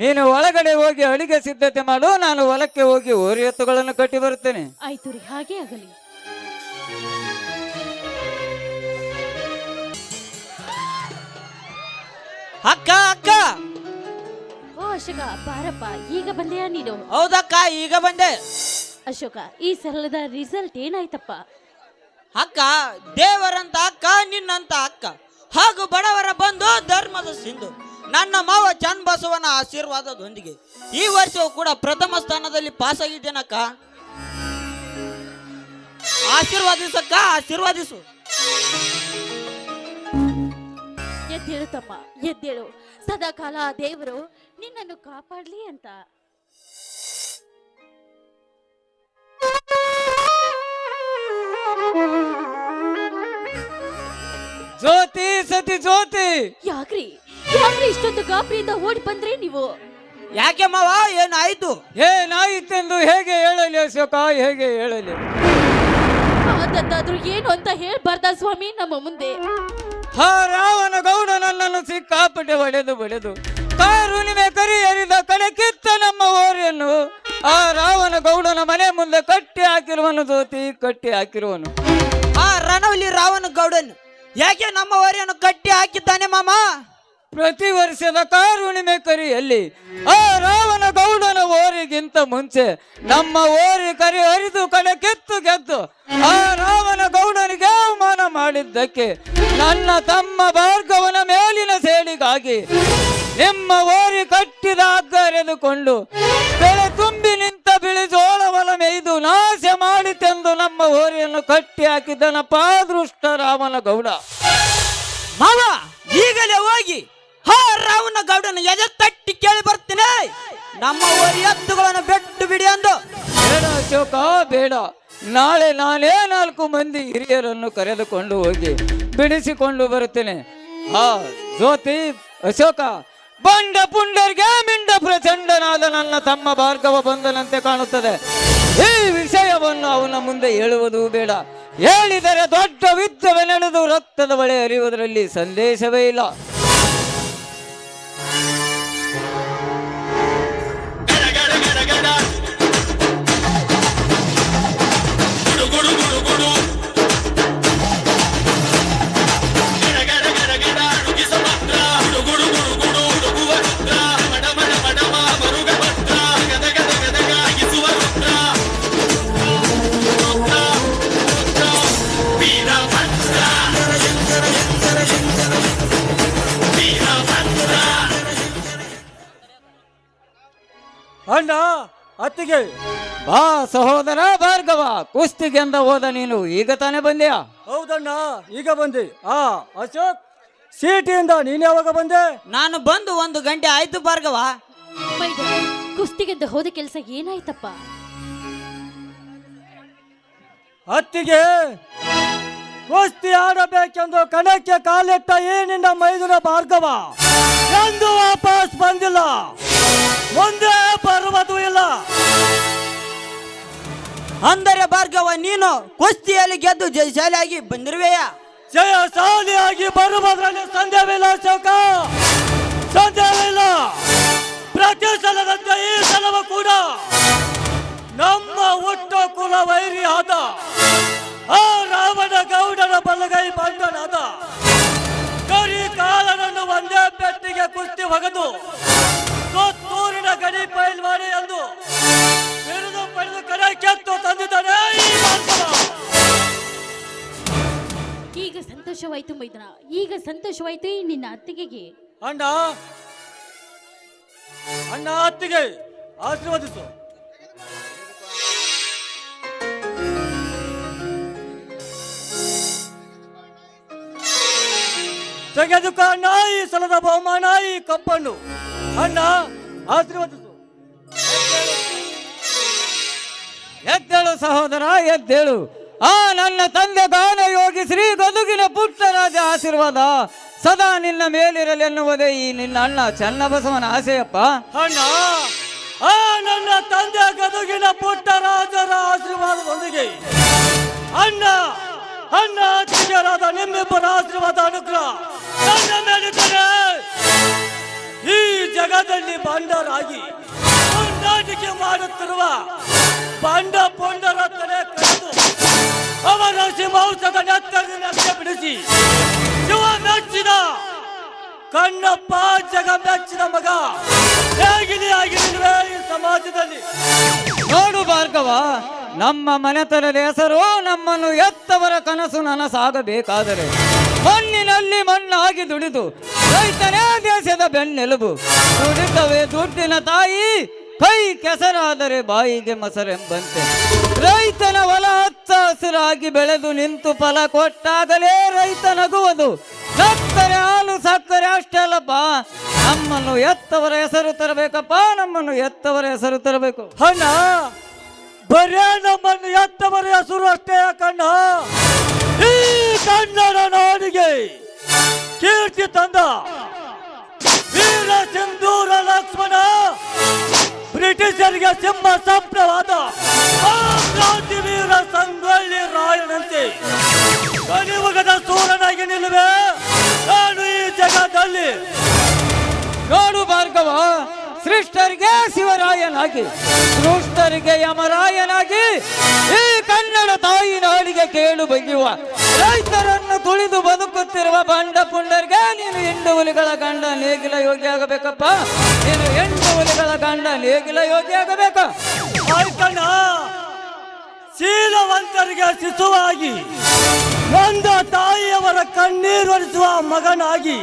[SPEAKER 5] ನೀನು ಒಳಗಡೆ ಹೋಗಿ ಅಡಿಗೆ ಸಿದ್ಧತೆ ಮಾಡು, ನಾನು ಹೊಲಕ್ಕೆ ಹೋಗಿ ಓರಿ ಎತ್ತುಗಳನ್ನು ಕಟ್ಟಿ ಬರುತ್ತೇನೆ.
[SPEAKER 4] ಆಯ್ತು ರೀ, ಹಾಗೆ ಆಗಲಿ.
[SPEAKER 7] ಅಕ್ಕ ಅಕ್ಕ,
[SPEAKER 4] ಓ ಅಶೋಕ, ಬಾರಪ್ಪ, ಈಗ ಬಂದೆಯಾ ನೀನು?
[SPEAKER 7] ಹೌದಕ್ಕ, ಈಗ ಬಂದೆ.
[SPEAKER 4] ಅಶೋಕ, ಈ ಸರಳದ ರಿಸಲ್ಟ್ ಏನಾಯ್ತಪ್ಪ?
[SPEAKER 7] ಅಕ್ಕ, ದೇವರಂತ ಅಕ್ಕ, ನಿನ್ನಂತ ಅಕ್ಕ ಹಾಗೂ ಬಡವರ ಬಂಧು, ಧರ್ಮದ ಸಿಂಧು, ನನ್ನ ಮಾವ ಚನ್ ಬಸವನ ಆಶೀರ್ವಾದದೊಂದಿಗೆ ಈ ವರ್ಷವೂ ಕೂಡ ಪ್ರಥಮ ಸ್ಥಾನದಲ್ಲಿ ಪಾಸ್ ಆಗಿದ್ದೇನಕ್ಕ. ಆಶೀರ್ವಾದಿಸಕ್ಕ, ಆಶೀರ್ವಾದಿಸು.
[SPEAKER 4] ಎದ್ದೇಳು ತಮ್ಮ, ಎದ್ದೇಳು. ಸದಾಕಾಲ ಆ ದೇವರು ನಿನ್ನನ್ನು ಕಾಪಾಡ್ಲಿ ಅಂತ.
[SPEAKER 5] ಜ್ಯೋತಿ ಸತಿ ಜ್ಯೋತಿ,
[SPEAKER 4] ಯಾಕ್ರಿ ಯಾಕ್ರಿ ಇಷ್ಟೊಂದು ಗಾಬರಿಯಿಂದ ಓಡಿ ಬಂದ್ರೆ ನೀವು?
[SPEAKER 7] ಯಾಕೆ ಮಾವ, ಏನಾಯ್ತು?
[SPEAKER 5] ಏನಾಯಿತೆಂದು ಹೇಗೆ ಹೇಳಲಿ ಅಶೋಕ, ಹೇಗೆ ಹೇಳಲಿ?
[SPEAKER 4] ಆದದ್ದಾದ್ರೂ ಏನು ಅಂತ ಹೇಳ್ಬಾರ್ದ ಸ್ವಾಮಿ ನಮ್ಮ ಮುಂದೆ?
[SPEAKER 5] ಆ ರಾವಣ ಗೌಡ ನನ್ನನ್ನು ಸಿಕ್ಕಾಪಟ್ಟೆ ಹೊಡೆದು ಕಾರುಣಿಮೆ ಕರಿ ಎರಿದ ಕಡೆ ಕಿತ್ತ ನಮ್ಮ ಓರಿಯನ್ನು ಆ ರಾವಣ ಗೌಡನ ಮನೆ ಮುಂದೆ ಕಟ್ಟಿ ಹಾಕಿರುವನು ಜ್ಯೋತಿ, ಕಟ್ಟಿ ಹಾಕಿರುವನು.
[SPEAKER 7] ಆ ರಣವಲಿ ರಾವಣ ಗೌಡನ್ ಯಾಕೆ ನಮ್ಮ ಓರಿಯನ್ನು ಕಟ್ಟಿ ಹಾಕಿದ್ದಾನೆ ಮಾಮ?
[SPEAKER 5] ಪ್ರತಿ ವರ್ಷದ ಕಾರುಣಿಮೆ ಕರಿಯಲ್ಲಿ ಆ ರಾವಣ ಗೌಡನ ಓರಿಗಿಂತ ಮುಂಚೆ ನಮ್ಮ ಓರಿ ಕರಿ ಹರಿದು ಕಡೆ ಗೆದ್ದು ಆ ರಾವಣ ಗೌಡನಿಗೆ ಅವಮಾನ ಮಾಡಿದ್ದಕ್ಕೆ ನನ್ನ ತಮ್ಮ ಭಾರ್ಗವನ ಮೇಲಿನ ಸೇಡಿಗಾಗಿ ನಿಮ್ಮ ಓರಿ ಕಟ್ಟಿದ ಹಗ್ಗ ಎರೆದುಕೊಂಡು ಬೆಳೆ ತುಂಬಿ ನಿಂತ ಬಿಳಿ ಜೋಳವನ ಮೇಯ್ದು ನಾಶ ಮಾಡಿತೆಂದು ನಮ್ಮ ಓರಿಯನ್ನು ಕಟ್ಟಿ ಹಾಕಿದ್ದನಪ್ಪ ದೃಷ್ಟ ರಾವಣ ಗೌಡ.
[SPEAKER 7] ಮಾವ, ಈಗಲೇ ಹೋಗಿ ಹಾ ರಾವಣ ಗೌಡನ ಎದೆ ತಟ್ಟಿ ಕೇಳಿ ಬರ್ತೀನಿ, ನಮ್ಮ ಓರಿ ಎತ್ತುಗಳನ್ನು ಬೆಟ್ಟು ಬಿಡಿ ಅಂದು.
[SPEAKER 5] ಬೇಡ ಅಶೋಕ, ಬೇಡ. ನಾಳೆ ನಾನೇ 4 ಮಂದಿ ಹಿರಿಯರನ್ನು ಕರೆದುಕೊಂಡು ಹೋಗಿ ಬಿಡಿಸಿಕೊಂಡು ಬರುತ್ತೇನೆ. ಆ ಜ್ಯೋತಿ, ಅಶೋಕ, ಬಂಡ ಪುಂಡರ್ಗೆ ಮಿಂಡ ಪ್ರಚಂಡನಾದ ನನ್ನ ತಮ್ಮ ಭಾರ್ಗವ ಬಂದನಂತೆ ಕಾಣುತ್ತದೆ. ಈ ವಿಷಯವನ್ನು ಅವನ ಮುಂದೆ ಹೇಳುವುದು ಬೇಡ. ಹೇಳಿದರೆ ದೊಡ್ಡ ಯುದ್ಧವೇ ನಡೆದು ರಕ್ತದ ಬಳೆ ಹರಿಯುವುದರಲ್ಲಿ ಸಂದೇಶವೇ ಇಲ್ಲ.
[SPEAKER 8] ಅಣ್ಣ, ಅತ್ತಿಗೆ.
[SPEAKER 5] ಬಾ ಸಹೋದರ ಭಾರ್ಗವ, ಕುಸ್ತಿಗೆಂದ ಹೋದ ನೀನು ಈಗ ತಾನೇ ಬಂದ್ಯಾ?
[SPEAKER 8] ಹೌದಣ್ಣ, ಈಗ ಬಂದೆ. ಅಶೋಕ್, ಸಿಟಿಯಿಂದ ನೀನ್ ಯಾವಾಗ ಬಂದೆ?
[SPEAKER 7] ನಾನು ಬಂದು 1 ಗಂಟೆ ಆಯ್ತು ಭಾರ್ಗವ.
[SPEAKER 4] ಕುಸ್ತಿಗೆಂದು ಹೋದ ಕೆಲಸ ಏನಾಯ್ತಪ್ಪ?
[SPEAKER 8] ಅತ್ತಿಗೆ, ಕುಸ್ತಿ ಆಡಬೇಕೆಂದು ಕಣಕ್ಕೆ ಕಾಲಿಟ್ಟ ಈ ನಿನ್ನ ಮೈದುನ ಭಾರ್ಗವ ಎಂದು ವಾಪಸ್ ಬಂದಿಲ್ಲ, ಮುಂದೆ ಬರುವುದು ಇಲ್ಲ.
[SPEAKER 7] ಅಂದರೆ ಭಾರ್ಗವ, ನೀನು ಕುಸ್ತಿಯಲ್ಲಿ ಗೆದ್ದು ಜಯಶಾಲಿಯಾಗಿ ಬಂದಿರುವೆಯ?
[SPEAKER 8] ಜಯಶಾಲಿಯಾಗಿ ಬರುವುದರಲ್ಲಿ ಸಂದೇಹವಿಲ್ಲ ಅಶೋಕ, ಸಂದೇಹವಿಲ್ಲ. ಪ್ರತಿ ಸಲದಂತೆ ಈ ಸಲವೂ ಕೂಡ ನಮ್ಮ ಹುಟ್ಟು ಕುಲ ವೈರಿ ಆದ ಆ ರಾವಣ ಗೌಡನ ಬಲಗೈ ಬಂಡನಾದ ಕರಿ ಕಾಲನನ್ನು ಒಂದೇ ಪೆಟ್ಟಿಗೆ ಕುಸ್ತಿ ಒಗೆದು ಕೊತ್ತೂರಿನ ಗಡಿ ಪೈಲ್ವಾನಿ ಎಂದು ಬಿರುದು ಪಡೆದು ಕಡೆ ಕೆತ್ತು ತಂದಿದ್ದಾನೆ ಈ ಭಾರ್ಗವ.
[SPEAKER 4] ಈಗ ಸಂತೋಷವಾಯ್ತು ಮೈದನ, ಈಗ ಸಂತೋಷವಾಯ್ತು ಈ ನಿನ್ನ ಅತ್ತಿಗೆಗೆ.
[SPEAKER 8] ಅಣ್ಣ, ಅತ್ತಿಗೆ ಆಶೀರ್ವದಿಸು. ತೆಗೆದುಕ ಅಣ್ಣ ಈ ಸಲದ ಬಹುಮಾನ, ಈ ಕಪ್ಪನ್ನು. ಅಣ್ಣ, ಆಶೀರ್ವದಿಸು.
[SPEAKER 5] ಎದ್ದೇಳು ಸಹೋದರ, ಎದ್ದೇಳು. ನನ್ನ ತಂದೆ ಗಾನ ಯೋಗಿ ಶ್ರೀ ಗದುಗಿನ ಪುಟ್ಟರಾಜ ಆಶೀರ್ವಾದ ಸದಾ ನಿನ್ನ ಮೇಲಿರಲಿ ಎನ್ನುವುದೇ ಈ ನಿನ್ನ ಅಣ್ಣ ಚನ್ನಬಸವನ ಆಸೆಯಪ್ಪ.
[SPEAKER 8] ಅಣ್ಣ, ನನ್ನ ತಂದೆ ಗದುಗಿನ ಪುಟ್ಟರಾಜರ ಆಶೀರ್ವಾದದೊಂದಿಗೆ ಅಣ್ಣ ಅತ್ತಿಗೆಯರಾದ ನಿಮ್ಮಿಬ್ಬರ ಆಶೀರ್ವಾದ ಅನುಗ್ರಹ ನನ್ನ ಮೇಲಿದ್ದರೆ ಈ ಜಗದಲ್ಲಿ ಬಂಡರಾಗಿ ನಾಟಿಕೆ ಮಾಡುತ್ತಿರುವ ಬಂಡ ಪೊಂಡರ ತಲೆ ಕಳೆದು ಅವರ ಸಿಂಹಾಸದ ನೆತ್ತರಿನ ಬಿಡಿಸಿ ಶಿವ ಮೆಚ್ಚಿದ ಕಣ್ಣಪ್ಪ ಜಗ ಮೆಚ್ಚಿದ ಮಗ ಹೇಗಿದೆ ಆಗಿರುವೆ ಈ ಸಮಾಜದಲ್ಲಿ.
[SPEAKER 5] ನೋಡು ಭಾರ್ಗವ, ನಮ್ಮ ಮನೆತನದ ಹೆಸರು ನಮ್ಮನ್ನು ಎತ್ತವರ ಕನಸು ನನಸಾಗಬೇಕಾದರೆ ಮಣ್ಣಿನಲ್ಲಿ ಮಣ್ಣಾಗಿ ದುಡಿದು ರೈತನೇ ದೇಶ ದೇಶದ ಬೆನ್ನೆಲುಬು. ದುಡಿತವೇ ದುಡ್ಡಿನ ತಾಯಿ, ಕೈ ಕೆಸರಾದರೆ ಬಾಯಿಗೆ ಮೊಸರೆಂಬಂತೆ. ರೈತನ ಹೊಲ ಹಚ್ಚ ಹಸಿರಾಗಿ ಬೆಳೆದು ನಿಂತು ಫಲ ಕೊಟ್ಟಾಗಲೇ ರೈತ ನಗುವುದು. ಸಕ್ಕರೆ ಹಾಲು ಸಕ್ಕರೆ ಅಷ್ಟೇ ಅಲ್ಲಪ್ಪ, ನಮ್ಮನ್ನು ಎತ್ತವರ ಹೆಸರು ತರಬೇಕಪ್ಪ, ನಮ್ಮನ್ನು ಎತ್ತವರ ಹೆಸರು ತರಬೇಕು.
[SPEAKER 8] ಅಣ್ಣ ಬರೇ ನಮ್ಮನ್ನು ಎತ್ತವರ ಹೆಸರು ಅಷ್ಟೇ ಯಾಕಣ್ಣ, ಈ ಕನ್ನಡ ನಾಡಿಗೆ ಕೀರ್ತಿ ತಂದ ವೀರ ಸಿಂಧೂರ ಲಕ್ಷ್ಮಣ, ಬ್ರಿಟಿಷರಿಗೆ ಸಿಂಹ ಸಪ್ರವಾದ ಕ್ರಾಂತಿ ವೀರ ಸಂಗೊಳ್ಳಿ ರಾಯನಂತೆ ಕಲಿಯುಗದ ಸೂರನಾಗಿ ನಿಲ್ಲುವೆ ನಾನು ಈ ಜಗದಲ್ಲಿ.
[SPEAKER 5] ನೋಡು ಭಾರ್ಗವ, ಸೃಷ್ಟರಿಗೆ ಶಿವರಾಯನಾಗಿ, ದುಷ್ಟರಿಗೆ ಯಮರಾಯನಾಗಿ ಈ ಕನ್ನಡ ತಾಯಿ ನಾಡಿಗೆ ಕೇಳು ಬಗೆಯುವ ರೈತರನ್ನು ತುಳಿದು ಬದುಕುತ್ತಿರುವ ಬಂಡ ಪುಂಡರಿಗೆ ನೀನು ಹೆಣ್ಣು ಹುಲಿಗಳ ಗಂಡ ನೇಗಿಲ ಯೋಗಿ ಆಗಬೇಕಪ್ಪ, ನೀನು ಹೆಣ್ಣು ಹುಲಿಗಳ ಗಂಡ ನೇಗಿಲ ಯೋಗಿ ಆಗಬೇಕ.
[SPEAKER 8] ಆಯ್ಕಣ್ಣ, ಶೀಲವಂತರಿಗೆ ಶಿಶುವಾಗಿ, ನೊಂದ ತಾಯಿಯವರ ಕಣ್ಣೀರೊರೆಸುವ ಮಗನಾಗಿ,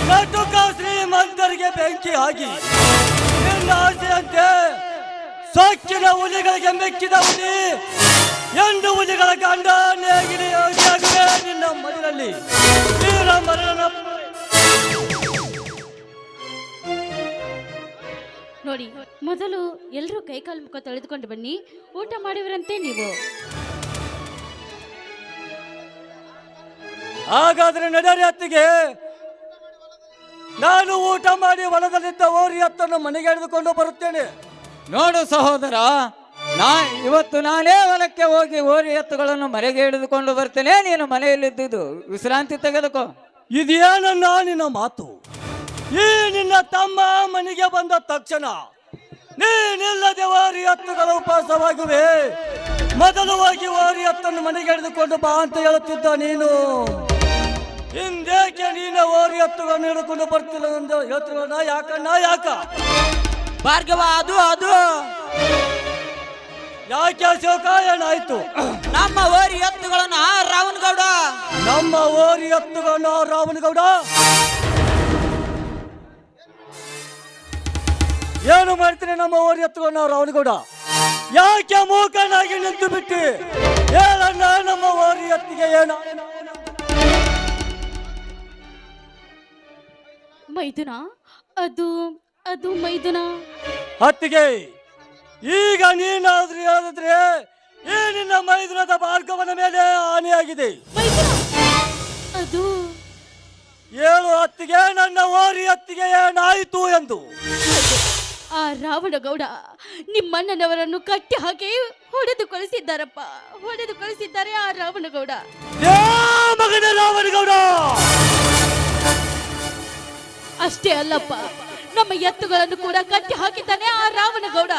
[SPEAKER 8] ಕಟುಕ ಶ್ರೀಮಂತರಿಗೆ ಬೆಂಕಿ ಆಗಿ, ನಿನ್ನ ಆಸೆಯಂತೆ ಸೊಕ್ಕಿನ ಹುಲಿಗಳಿಗೆ ಮೆಕ್ಕಿದ ಹುಲಿ, ಹೆಣ್ಣು ಹುಲಿಗಳ ಗಂಡ ನೇಗಿಲ ಯೋಗಿಯಾಗುವೆ ನಿನ್ನ ಮನೆಯಲ್ಲಿ ವೀರ ಮರಣ.
[SPEAKER 4] ನೋಡಿ, ಮೊದಲು ಎಲ್ಲರೂ ಕೈಕಾಲು ಮುಖ ತೊಳೆದುಕೊಂಡು ಬನ್ನಿ. ಊಟ ಮಾಡಿವರಂತೆ ನೀವು.
[SPEAKER 8] ಹಾಗಾದ್ರೆ ನಡೆಯರಿ ಅತ್ತಿಗೆ, ನಾನು ಊಟ ಮಾಡಿ ಹೊಲದಲ್ಲಿದ್ದ ಓರಿ ಎತ್ತನ್ನು ಮನೆಗೆ ಎಳೆದುಕೊಂಡು ಬರುತ್ತೇನೆ.
[SPEAKER 5] ನೋಡು ಸಹೋದರ, ಇವತ್ತು ನಾನೇ ಹೊಲಕ್ಕೆ ಹೋಗಿ ಓರಿ ಎತ್ತುಗಳನ್ನು ಮನೆಗೆ ಹಿಡಿದುಕೊಂಡು ಬರ್ತೇನೆ. ನೀನು ಮನೆಯಲ್ಲಿದ್ದುದು ವಿಶ್ರಾಂತಿ ತೆಗೆದುಕೋ.
[SPEAKER 8] ಇದೇನನ್ನ ನಿನ್ನ ಮಾತು? ಈ ನಿನ್ನ ತಮ್ಮ ಮನೆಗೆ ಬಂದ ತಕ್ಷಣ ನೀನಿಲ್ಲದೆ ಓರಿ ಎತ್ತುಗಳು ಉಪವಾಸವಾಗಿವೆ. ಮೊದಲು ಹೋಗಿ ಓರಿ ಎತ್ತನ್ನು ಮನೆಗೆ ಹಿಡಿದುಕೊಂಡು ಬಾ ಅಂತ ಹೇಳುತ್ತಿದ್ದ ನೀನು, ಹಿಂದೇಕೆ ನೀನು ಓರಿ ಎತ್ತುಗಳನ್ನು ಹಿಡಿದುಕೊಂಡು ಬರ್ತಿಲ್ಲ ಎಂದು ಹೇಳ್ತಿರೋಣ? ಯಾಕಣ್ಣ ಯಾಕ?
[SPEAKER 7] ಭಾರ್ಗವ, ಅದು
[SPEAKER 8] ಯಾಕೆ ಅಶೋಕ, ಏನಾಯ್ತು?
[SPEAKER 7] ನಮ್ಮ ಓರಿ ಎತ್ತುಗಳನ್ನ ರಾವಣಗೌಡ,
[SPEAKER 8] ನಮ್ಮ ಓರಿ ಎತ್ತುಗಳನ್ನು ರಾವಣಗೌಡ ಏನು ಮಾಡ್ತೀನಿ? ನಮ್ಮ ಓರಿ ಎತ್ತುಗಳನ್ನು ರಾವಣಗೌಡ ಯಾಕೆ ಮೂಕನಾಗಿ ನಿಂತು ಬಿಟ್ಟು ಹೇಳಣ್ಣ, ನಮ್ಮ ಓರಿ ಎತ್ತಿಗೆ ಏನು?
[SPEAKER 4] ಮೈದುನ, ಅದು ಮೈದುನ.
[SPEAKER 8] ಅತ್ತಿಗೆ, ಈಗ ನೀನಾದ್ರೂ ಹೇಳಿದ್ರೆ ಈ ನಿನ್ನ ಮೈದುನದ ಭಾರ್ಗವನ ಮೇಲೆ ಹಾನಿಯಾಗಿದೆ.
[SPEAKER 4] ಅದು
[SPEAKER 8] ಹೇಳು ಅತ್ತಿಗೆ, ನನ್ನ ಓರಿ ಎತ್ತಿಗೆ ಏನಾಯಿತು ಎಂದು.
[SPEAKER 4] ಆ ರಾವಣಗೌಡ ನಿಮ್ಮಣ್ಣನವರನ್ನು ಕಟ್ಟಿ ಹಾಕಿ ಹೊಡೆದು ಕಳಿಸಿದ್ದಾರಪ್ಪ, ಹೊಡೆದು ಕಳಿಸಿದ್ದಾರೆ ಆ ರಾವಣಗೌಡ.
[SPEAKER 8] ಮಗನ ರಾವಣಗೌಡ
[SPEAKER 4] ಅಷ್ಟೇ ಅಲ್ಲಪ್ಪ, ನಮ್ಮ ಎತ್ತುಗಳನ್ನು ಕೂಡ ಕಟ್ಟಿ ಹಾಕಿದ್ದಾನೆ ಆ ರಾವಣಗೌಡ.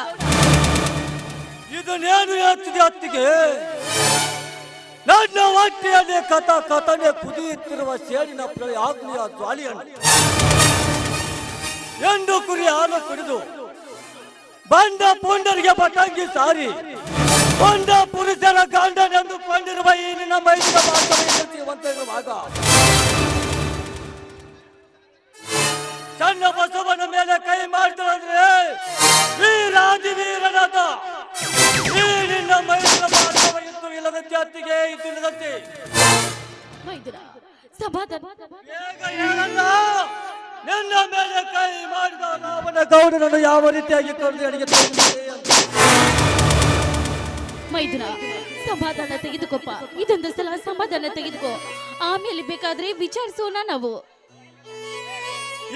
[SPEAKER 8] ಇದು ನೇನು ಹೇಳ್ತಿದೆ ಅತ್ತಿಗೆ? ನನ್ನ ಹೊಟ್ಟೆಯಲ್ಲಿ ಕಥನೆ ಕುದಿಯುತ್ತಿರುವ ಸೇಡಿನ ಆಗ್ನೆಯ ಜ್ವಾಲಿಯನ್ನು ಎಂದು ಕುರಿ ಹಾಲು ಕುಡಿದು ಬಂದ ಪುಂಡರಿಗೆ ಪಟಂಗಿ ಸಾರಿ ಬಂದ ಪುರುಷರ ಗಂಡನೆಂದು ಕೊಂಡಿರುವ ಈ ನಿನ್ನ ಮೈದಿನ ಮಾತುವಂತಿರುವಾಗ ಸಣ್ಣ ಬಸವನ ಮೇಲೆ ಕೈ ಮಾಡ್ತಾರೆ ವೀರಾದಿ ವೀರನಾದ ಈ ನಿನ್ನ ಮೈದಿನ ಮಾತವ ಇತ್ತು ಇಲ್ಲದಂತೆ ಅತ್ತಿಗೆ ಇದು ಇಲ್ಲದಂತೆ ನಿನ್ನ ಮೇಲೆ ಕೈ ಮಾಡಿದ ರಾವಣ ಗೌಡನನ್ನು ಯಾವ ರೀತಿಯಾಗಿ ಕರೆದು ಅಡಿಗೆ
[SPEAKER 4] ಮೈದುನ, ಸಮಾಧಾನ ತೆಗೆದುಕೊಪ್ಪ. ಇದೊಂದು ಸಲ ಸಮಾಧಾನ ತೆಗೆದುಕೋ, ಆಮೇಲೆ ಬೇಕಾದ್ರೆ ವಿಚಾರಿಸೋಣ ನಾವು.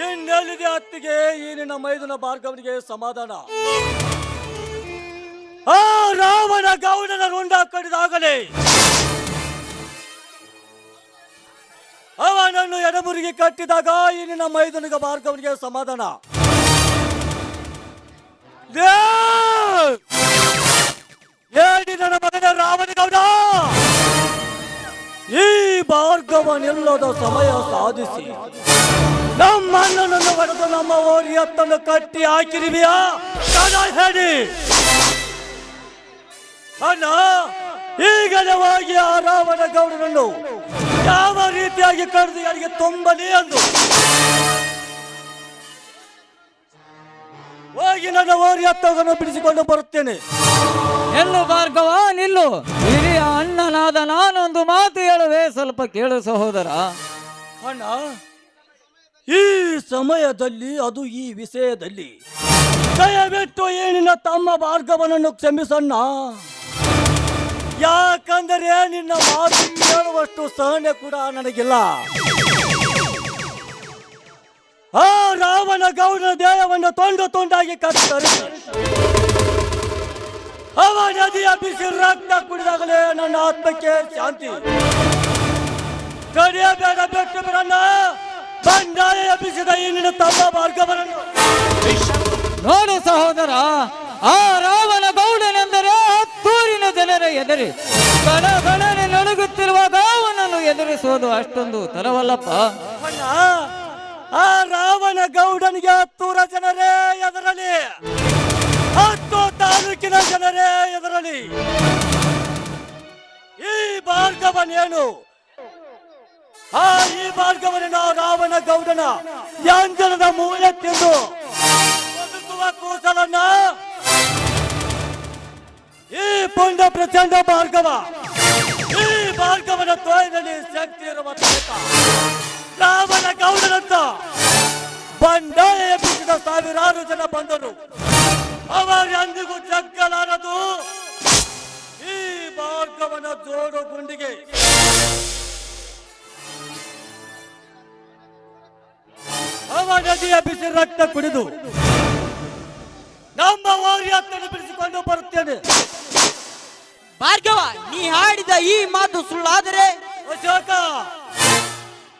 [SPEAKER 8] ಇನ್ನೆಲ್ಲಿದೆ ಅತ್ತಿಗೆ ಈ ನಿನ್ನ ಮೈದುನ ಭಾರ್ಗವನಿಗೆ ಸಮಾಧಾನ? ಆ ರಾವಣ ಗೌಡನ ರುಂಡ ಕಡಿದಾಗಲೇ ಅವನನ್ನು ಎಡಬುರಿಗೆ ಕಟ್ಟಿದಾಗ ಈ ನಿನ್ನ ಮೈದುನಿಗೆ ಭಾರ್ಗವನಿಗೆ ಸಮಾಧಾನ. ಏನಿ ನನ್ನ ಮಗನ ರಾವಣಗೌಡ, ಈ ಭಾರ್ಗವನೆಲ್ಲದ ಸಮಯ ಸಾಧಿಸಿ ನಮ್ಮಣ್ಣನನ್ನು ಹೊಡೆದು ನಮ್ಮ ಓರಿ ಎತ್ತನ್ನು ಕಟ್ಟಿ ಹಾಕಿರುವಿಯಾ ಹೇಳಿ ಅಣ್ಣ. ಈಗಲೇ ಹೋಗಿ ಆ ರಾವಣ ಗೌಡನನ್ನು ಯಾವ ರೀತಿಯಾಗಿ ಕರೆದು ಯಾರಿಗೆ ತುಂಬಲಿ ಎಂದು ಹೋಗಿ ನನ್ನ ಓರಿ ಎತ್ತುಗಳನ್ನು ಬಿಡಿಸಿಕೊಂಡು ಬರುತ್ತೇನೆ.
[SPEAKER 5] ನಿಲ್ಲು ಭಾರ್ಗವ ನಿಲ್ಲು. ಹಿರಿಯ ಅಣ್ಣನಾದ ನಾನೊಂದು ಮಾತು ಹೇಳುವೆ, ಸ್ವಲ್ಪ ಕೇಳು ಸಹೋದರ.
[SPEAKER 8] ಅಣ್ಣ, ಈ ಸಮಯದಲ್ಲಿ, ಅದು ಈ ವಿಷಯದಲ್ಲಿ ದಯವಿಟ್ಟು ಈ ನಿನ್ನ ತಮ್ಮ ಭಾರ್ಗವನನ್ನು ಕ್ಷಮಿಸಣ್ಣ. ಯಾಕಂದರೆ ನಿನ್ನ ಮಾತು ಕೇಳುವಷ್ಟು ಸಹನೆ ಕೂಡ ನನಗಿಲ್ಲ. ಆ ರಾವಣ ಗೌಡನ ದೇಹವನ್ನು ತುಂಡು ತುಂಡಾಗಿ ಕತ್ತರಿಸಿ ಅವ ನದಿಯ ಬಿಸಿ ರಕ್ತ ಕುಡಿದಾಗಲೇ ನನ್ನ ಆತ್ಮಕ್ಕೆ ಶಾಂತಿ. ತಡೆಯಬೇಡ, ಬೆಟ್ಟು ಬಿಡಣ್ಣ. ಬಂಡಾಯ ಎಬ್ಬಿಸಿದ ಈ ನಿನ್ನ ತಮ್ಮ ಭಾರ್ಗವನನ್ನು
[SPEAKER 5] ನೋಡು ಸಹೋದರ, ಆ ರಾವಣ ಗೌಡನೆಂದರೆ ಹತ್ತೂರಿನ ಜನರ ಎದುರಿ ಗಣಗಣನೆ ನಡುಗುತ್ತಿರುವಾಗ ಅವನನ್ನು ಎದುರಿಸುವುದು ಅಷ್ಟೊಂದು ತರವಲ್ಲಪ್ಪ.
[SPEAKER 8] ಅಣ್ಣ, ಆ ರಾವಣ ಗೌಡನಿಗೆ 10 ಜನರೇ ಎದುರಲಿ, 10 ತಾಲೂಕಿನ ಜನರೇ ಎದುರಲಿ. ಈ ಭಾರ್ಗವನೇನು? ಈ ಭಾರ್ಗವನ ರಾವಣ ಗೌಡನ ಯಾಂಜನದ ಮೂಲೆ ತಿಂದು ಬದುಕುವ ಕೂಸಲನ್ನ ಈ ಪುಂಡ ಪ್ರಚಂಡ ಭಾರ್ಗವ, ಈ ಭಾರ್ಗವನ ತೋಳಿನಲ್ಲಿ ಶಕ್ತಿ ಇರುವ ತನಕ ರಾವಣ ಗೌಡನಂತ ಬಂಡಾಯ ಎಬ್ಬಿಸಿದ ಸಾವಿರಾರು ಜನ ಬಂದರು. ಅವರೆಂದಿಗೂ ಜಗ್ಗಲಾರದು ಈ ಭಾರ್ಗವನ ಜೋಡು ಗುಂಡಿಗೆ. ಅವ ನದಿಯ ಬಿಸಿ ರಕ್ತ ಕುಡಿದು ನಮ್ಮ ವಾರಿಯತ್ತನ್ನು ಬಿಡಿಸಿಕೊಂಡು ಬರುತ್ತೇನೆ.
[SPEAKER 7] ಭಾರ್ಗವ, ನೀ ಆಡಿದ ಈ ಮಾತು ಸುಳ್ಳಾದರೆ
[SPEAKER 8] ಅಶೋಕ,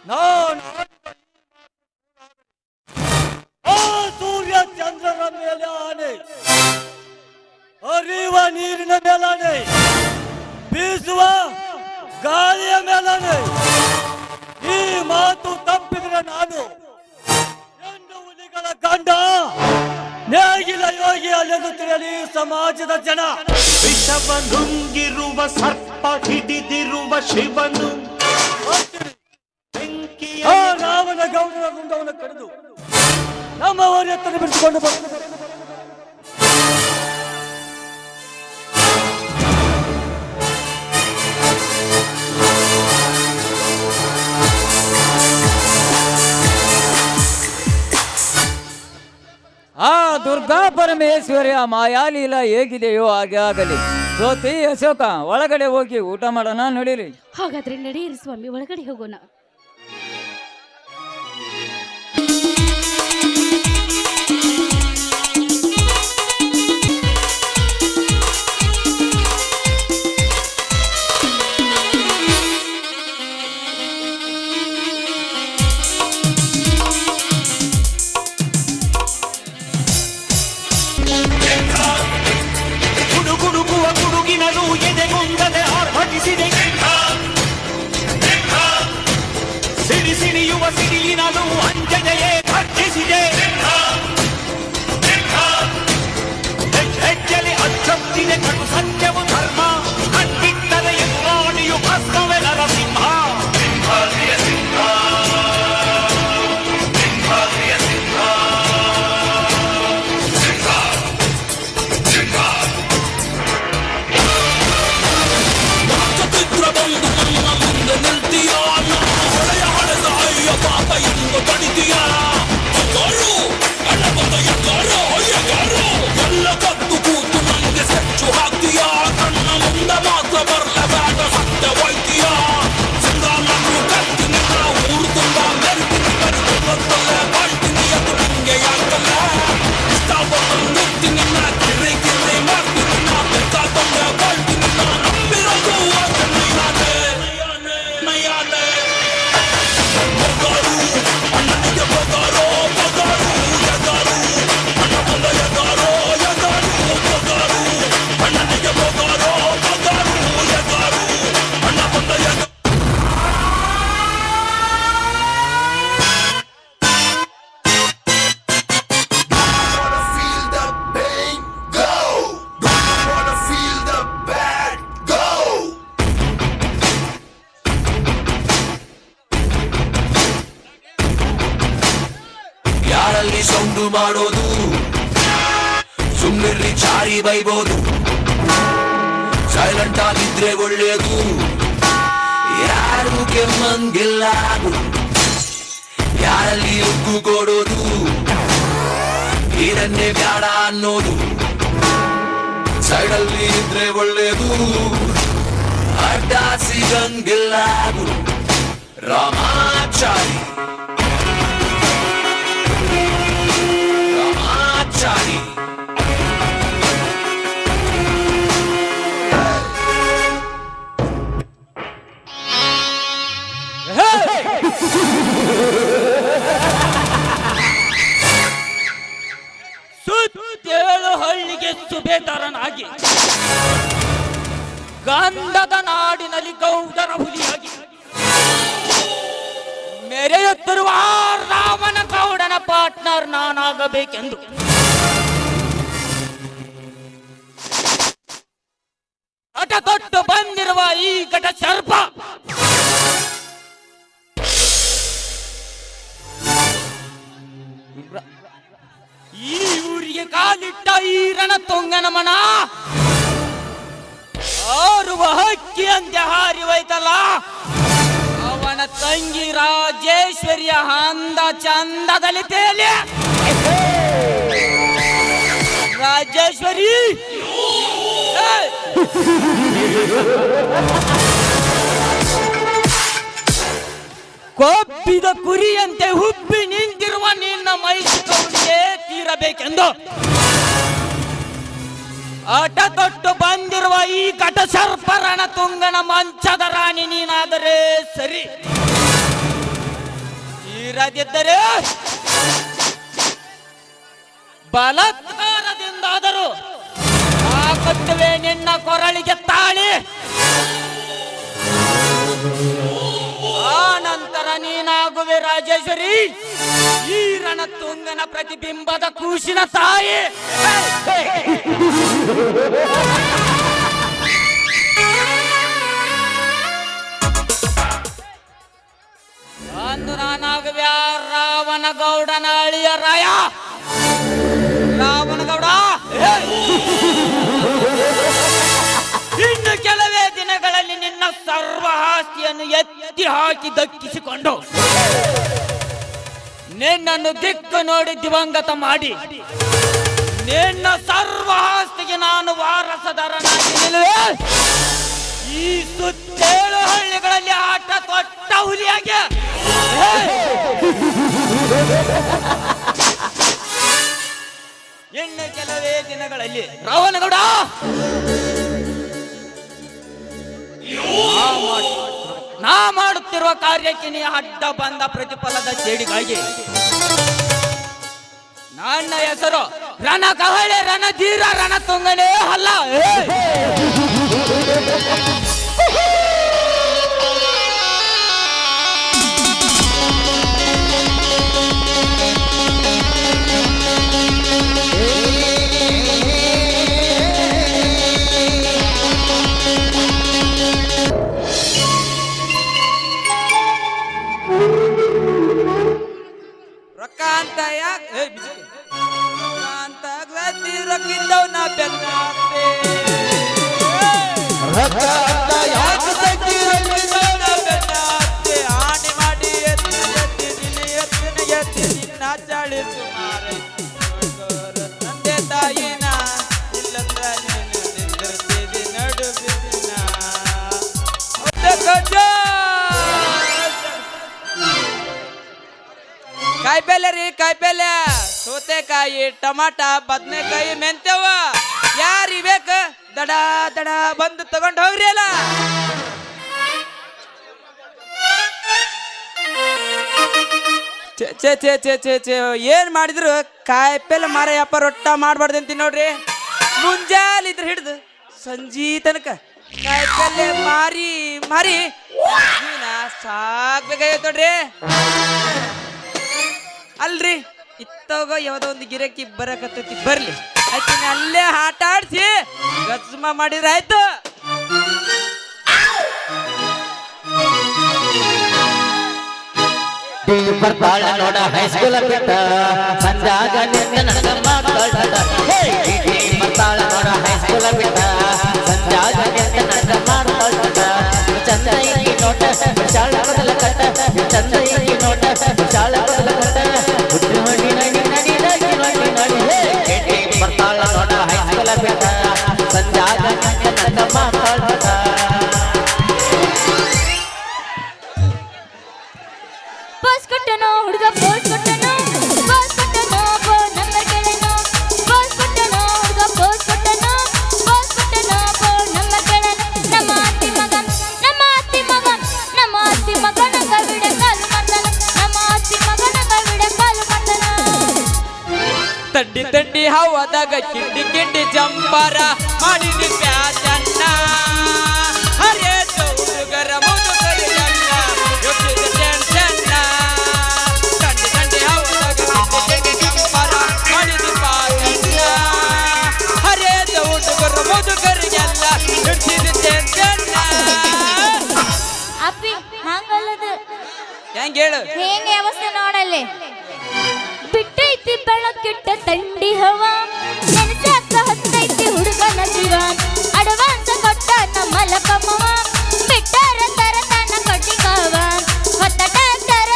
[SPEAKER 8] ನಾನು ಆ ಸೂರ್ಯ ಚಂದ್ರನ ಮೇಲೆ ಆನೆ, ಹರಿಯುವ ನೀರಿನ ಮೇಲಾನೆ, ಬೀಸುವ ಗಾಳಿಯ ಮೇಲಾನೆ. ಈ ಮಾತು ತಪ್ಪಿದ್ರೆ ನಾನು ಹೆಣ್ಣು ಹುಲಿಗಳ ಗಂಡ, ನೇಗಿಲ ಯೋಗಿ ಅಲ್ಲೆಂದು ತಿಳಿಯಲಿ ಸಮಾಜದ ಜನ.
[SPEAKER 1] ವಿಷವನುಂಗಿರುವ ಸರ್ಪ ಹಿಡಿದಿರುವ ಶಿವನು
[SPEAKER 8] ಆ ರಾವಣ ಗೌಡನ ಗುಂಡವನ್ನು ಕಡಿದು ನಮ್ಮ ವಾರಿಯತ್ತನ್ನು ಬಿಡಿಸಿಕೊಂಡು ಬರುತ್ತದೆ.
[SPEAKER 5] ಆ ದುರ್ಗಾ ಪರಮೇಶ್ವರಿಯ ಮಾಯಾಲೀಲ ಹೇಗಿದೆಯೋ ಹಾಗೆ ಆಗಲಿ. ಜ್ಯೋತಿ, ಅಶೋಕ, ಒಳಗಡೆ ಹೋಗಿ ಊಟ ಮಾಡೋಣ, ನಡೀರಿ.
[SPEAKER 4] ಹಾಗಾದ್ರೆ ನಡೆಯಿರಿ ಸ್ವಾಮಿ, ಒಳಗಡೆ ಹೋಗೋಣ.
[SPEAKER 1] ಗುಡುಗುಡುಗುವ ಗುಡುಗಿನಲು ಎದೆಗುಂದದೆ ಆರ್ಭಟಿಸಿದೆ. ಸಿಡಿ ಸಿಡಿಯುವ ಸಿಡಿಯಿನಲು ಅಂಜನೆಯೇ ಘರ್ಜಿಸಿದೆ. ಹೆಜ್ಜೆಲಿ ಅಚ್ಚೊತ್ತಿದೆ ಕಟು ಸತ್ಯವು ಧರ್ಮ, ಕಣ್ಬಿಟ್ಟರೆ ಎದುರಾಡಿಯು ಭಸ್ಮವೇ ನರಸಿಂಹ.
[SPEAKER 2] ಯಾರಲ್ಲಿ ಸೌಂಡು ಮಾಡೋದು,
[SPEAKER 1] ಸುಮ್ಮನಿರ್ರಿ ಚಾರಿ ಬೈಬೋದು, ಸೈಲೆಂಟ್ ಆಗಿದ್ರೆ ಒಳ್ಳೇದು. ಯಾರು ಕೆಮ್ಮಂಗಿಲ್ಲ, ಯಾರಲ್ಲಿ ಉಗ್ಗು ಕೊಡೋದು, ಇದನ್ನೇ ಬ್ಯಾಡ ಅನ್ನೋದು. ಸೈಡಲ್ಲಿ ಇದ್ರೆ ಒಳ್ಳೇದು, ಅಡ್ಡ ಸಿಗಂಗಿಲ್ಲ ರಾಮಾಚಾರಿ ರಾಮಾಚಾರಿ.
[SPEAKER 7] ಸುತ್ತೇಳು ಹಳ್ಳಿಗೆ ಸುಬೇದಾರನಾಗಿ, ಗಂಧದ ನಾಡಿನಲ್ಲಿ ಗೌಡರ ಹುಲಿಯಾಗಿ ಮೆರೆಯುತ್ತಿರುವ ರಾಮನ ಗೌಡನ ಪಾರ್ಟ್ನರ್ ನಾನಾಗಬೇಕೆಂದು ಹಠ ತೊಟ್ಟು ಬಂದಿರುವ ಈ ಘಟ ಸರ್ಪ ಈ ಊರಿಗೆ ಕಾಲಿಟ್ಟ ಈ ರಣತುಂಗನ ಮನ ಆರುವ ಹಕ್ಕಿ ಅಂತೆ ಹಾರಿ ಹೋಯ್ತಲ್ಲ. ಅವನ ತಂಗಿ ರಾಜೇಶ್ವರಿಯ ಅಂದ ಚಂದದಲ್ಲಿ ತೇಲಿ ರಾಜೇಶ್ವರಿ ಕೊಬ್ಬಿದ ಕುರಿಯಂತೆ ಹುಬ್ಬಿ ನಿಂತಿರುವ ನಿನ್ನ ಮೈಸೂರಿಗೆ ತೀರಬೇಕೆಂದು ಹಠ ತೊಟ್ಟು ಬಂದಿರುವ ಈ ಘಟ ಸರ್ಪರಣ ತುಂಗನ ಮಂಚದ ರಾಣಿ ನೀನಾದರೆ ಸರಿ, ಇರದಿದ್ದರೆ ಬಲಾತ್ಕಾರದಿಂದಾದರೂ ಹಾಕುತ್ತವೆ ನಿನ್ನ ಕೊರಳಿಗೆ ತಾಳಿ. ಆ ನಂತರ ನೀನಾಗುವೆ ರಾಜೇಶ್ವರಿ, ಈ ರಣತುಂಗನ ಪ್ರತಿಬಿಂಬದ ಕೂಸಿನ ತಾಯಿ. ಅಂದು ನಾನಾಗುವೆ ರಾವಣ ಗೌಡನ ಅಳಿಯ ರಾಯ ರಾವಣಗೌಡ. ಇನ್ನು ಕೆಲವೇ ದಿನಗಳಲ್ಲಿ ನಿನ್ನ ಸರ್ವ ಆಸ್ತಿಯನ್ನು ಎತ್ತಿ ಹಾಕಿ ದಕ್ಕಿಸಿಕೊಂಡು ನಿನ್ನನ್ನು ದಿಕ್ಕು ನೋಡಿ ದಿವಂಗತ ಮಾಡಿ ನಿನ್ನ ಸರ್ವ ಆಸ್ತಿಗೆ ನಾನು ವಾರಸದಾರನಾಗಿ ನಿಲ್ಲುವೆ. ಈ ಸುತ್ತೇಳು ಹಳ್ಳಿಗಳಲ್ಲಿ ಆಟ ತೊಟ್ಟ ಹುಲಿಯಾಗಿ ಇನ್ನು ಕೆಲವೇ ದಿನಗಳಲ್ಲಿ ರಾವಣಗೌಡ ನಾ ಮಾಡುತ್ತಿರುವ ಕಾರ್ಯಕ್ಕೆ ನೀ ಅಡ್ಡ ಬಂದ ಪ್ರತಿಫಲದ ಸೇಡಿಗಾಗಿ ನನ್ನ ಹೆಸರು ರಣಕಹಳೆ ರಣಧೀರ ರಣತುಂಗನೇ ಅಲ್ಲ. ರೊಕ್ಕ ಅಂತ ಯಾಕೆ ಅಂತ ರೊಕ್ಕಿದ್ದವ್ ನಾ ಬೆನ್ನಾಗ್ತೆ ಆಣಿ ಮಾಡಿ ಎತ್ತಿ ನಿನ್ನ ಚಾಳಿ ಸುಮಾರು ತಂದೆ ತಾಯಿನ ಇಲ್ಲಂದ್ರ ನೀನು ನಿಂದಿರ್ತೀವಿ ನಡು ಬಿಸಿನ ಕಾಯಿಪಲ್ಲೆ ರೀ ಕಾಯಿಪಲ್ಲೆ ಸೌತೆಕಾಯಿ ಟಮಾಟ ಬದನೆಕಾಯಿ ಮೆಂತ್ಯವ ಯಾರಿ ಬೇಕ ದಡ ದಡ ಬಂದು ತಗೊಂಡು ಹೋಗ್ರಿ ಅಲ್ಲ. ಚೇ ಚೇ ಚೇ ಚೇ ಚೇ ಏನ್ ಮಾಡಿದ್ರು ಕಾಯಿಪಲ್ಲೆ ಮಾರ ವ್ಯಾಪಾರ ಒಟ್ಟ ಮಾಡ್ಬಾರ್ದು ಅಂತೀನಿ ನೋಡ್ರಿ. ಮುಂಜಾನೆ ಇದ್ರೆ ಹಿಡ್ದು ಸಂಜೆ ತನಕ ಕಾಯಿಪಲ್ಲೆ ಮಾರಿ ಮಾರಿ ಸಾಕ್ಬೇಕಾಗೈತೆ ನೋಡ್ರಿ. ಅಲ್ರಿ ಇತ್ತಾಗ ಯಾವ್ದೋ ಒಂದು ಗಿರಕಿ ಬರಕತ್ತೈತಿ, ಬರ್ಲಿ ಆಕಿನ ಅಲ್ಲೇ ಆಟ ಆಡ್ಸಿ ಗಜ್ಮ ಮಾಡಿದ್ರೆ ಆಯ್ತು.
[SPEAKER 6] ಬರ್ತಾಳ ನೋಡ ಹೈಸ್ಕೂಲ್ ಬಿಟ್ಟ ಸಂಜಾಗ ನಿನ್ನ ಮಾತಾಡ ಕಾಟ ಚಂದ ಈ ನೋಟ ಶಾಳ ಬದಲ ಕಟ್ಟ ಚಂದ ಈ ನೋಟ ಶಾಳ ಬದಲ ಕಟ್ಟ ಹುಟ್ಟು ಹಣ್ಣಿ ನಡಿ ನಡಿ ನಡಿ ನಡಿ ನಡಿ ಕೆಟ್ಟಿ ಬರ್ತಾಳ ನೋಡ ಹೈಸ್ಕೂಲ ಬಿಟ್ಟ ಸಂಜಾಗ ನನ್ನ ಮಾತಾಡ್ತ
[SPEAKER 4] ಬಸ್ ಕೊಟ್ಟನೋ ಹುಡುಗ ಬಸ್ ಕೊಟ್ಟನೋ ಬಸ್ ಕೊಟ್ಟನೋ ನಂಬರ್ ಕೇಳನೋ ಬಸ್ ಕೊಟ್ಟನೋ ಹುಡುಗ ಬಸ್ ಕೊಟ್ಟನೋ ಬಸ್ ಕೊಟ್ಟನೋ ನಂಬರ್ ಕೇಳನೋ ನಮ್ಮ ಅತ್ತಿ ಮಗ ನಂಗ ವಿಡಿಯೋ ಕಾಲ್ ಮಾಡ್ತಾನ ನಮ್ಮ ಅತ್ತಿ ಮಗ ನಂಗ ವಿಡಿಯೋ ಕಾಲ್ ಮಾಡ್ತಾನ
[SPEAKER 7] ತಡ್ಡಿ ತಡ್ಡಿ ಹವಾದಾಗ ಕಿಂಡಿ ಕಿಂಡಿ ಜಂಪರ ಮಾಡಿದ ಪ್ಯಾಚನ್ನ ಹರೇ ಹುಡುಗರ ಮುದುಕರ ಜನ್ನ ಯೋಚಿದ ಟೆನ್ಷನ್ನ ತಡ್ಡಿ ತಡ್ಡಿ ಹವಾದಾಗ ಕಿಂಡಿ ಕಿಂಡಿ ಜಂಪರ ಮಾಡಿದ ಪ್ಯಾಚನ್ನ ಹರೇ ಹುಡುಗರ ಮುದುಕರ ಜನ್ನ ಯೋಚಿದ ಟೆನ್ಷನ್ನ
[SPEAKER 4] ಅಪ್ಪಿ ಹಂಗಲ್ಲದು
[SPEAKER 7] ಹೆಂಗ್ ಹೇಳು
[SPEAKER 4] ಹೇಗೆ ಅವಸ್ಥೆ ನೋಡಲ್ಲಿ ಬಿಟ್ಟೈತಿ ಬೆಳಕಿಟ್ಟ ತಂಡಿ ಹವಾ ನೆನಸಾಕ ಹತ್ತೈತಿ ಹುಡುಗನ ಜೀವ ಅಡ್ವಾನ್ಸ್ ಕೊಟ್ಟ ನಮ್ಮ ಲಕಮ್ಮವ ಬಿಟ್ಟಾರ ತರ ತನ್ನ ಕಟ್ಟಿಕವ ಹೊತ್ತ ಟ್ಯಾಕ್ಟರ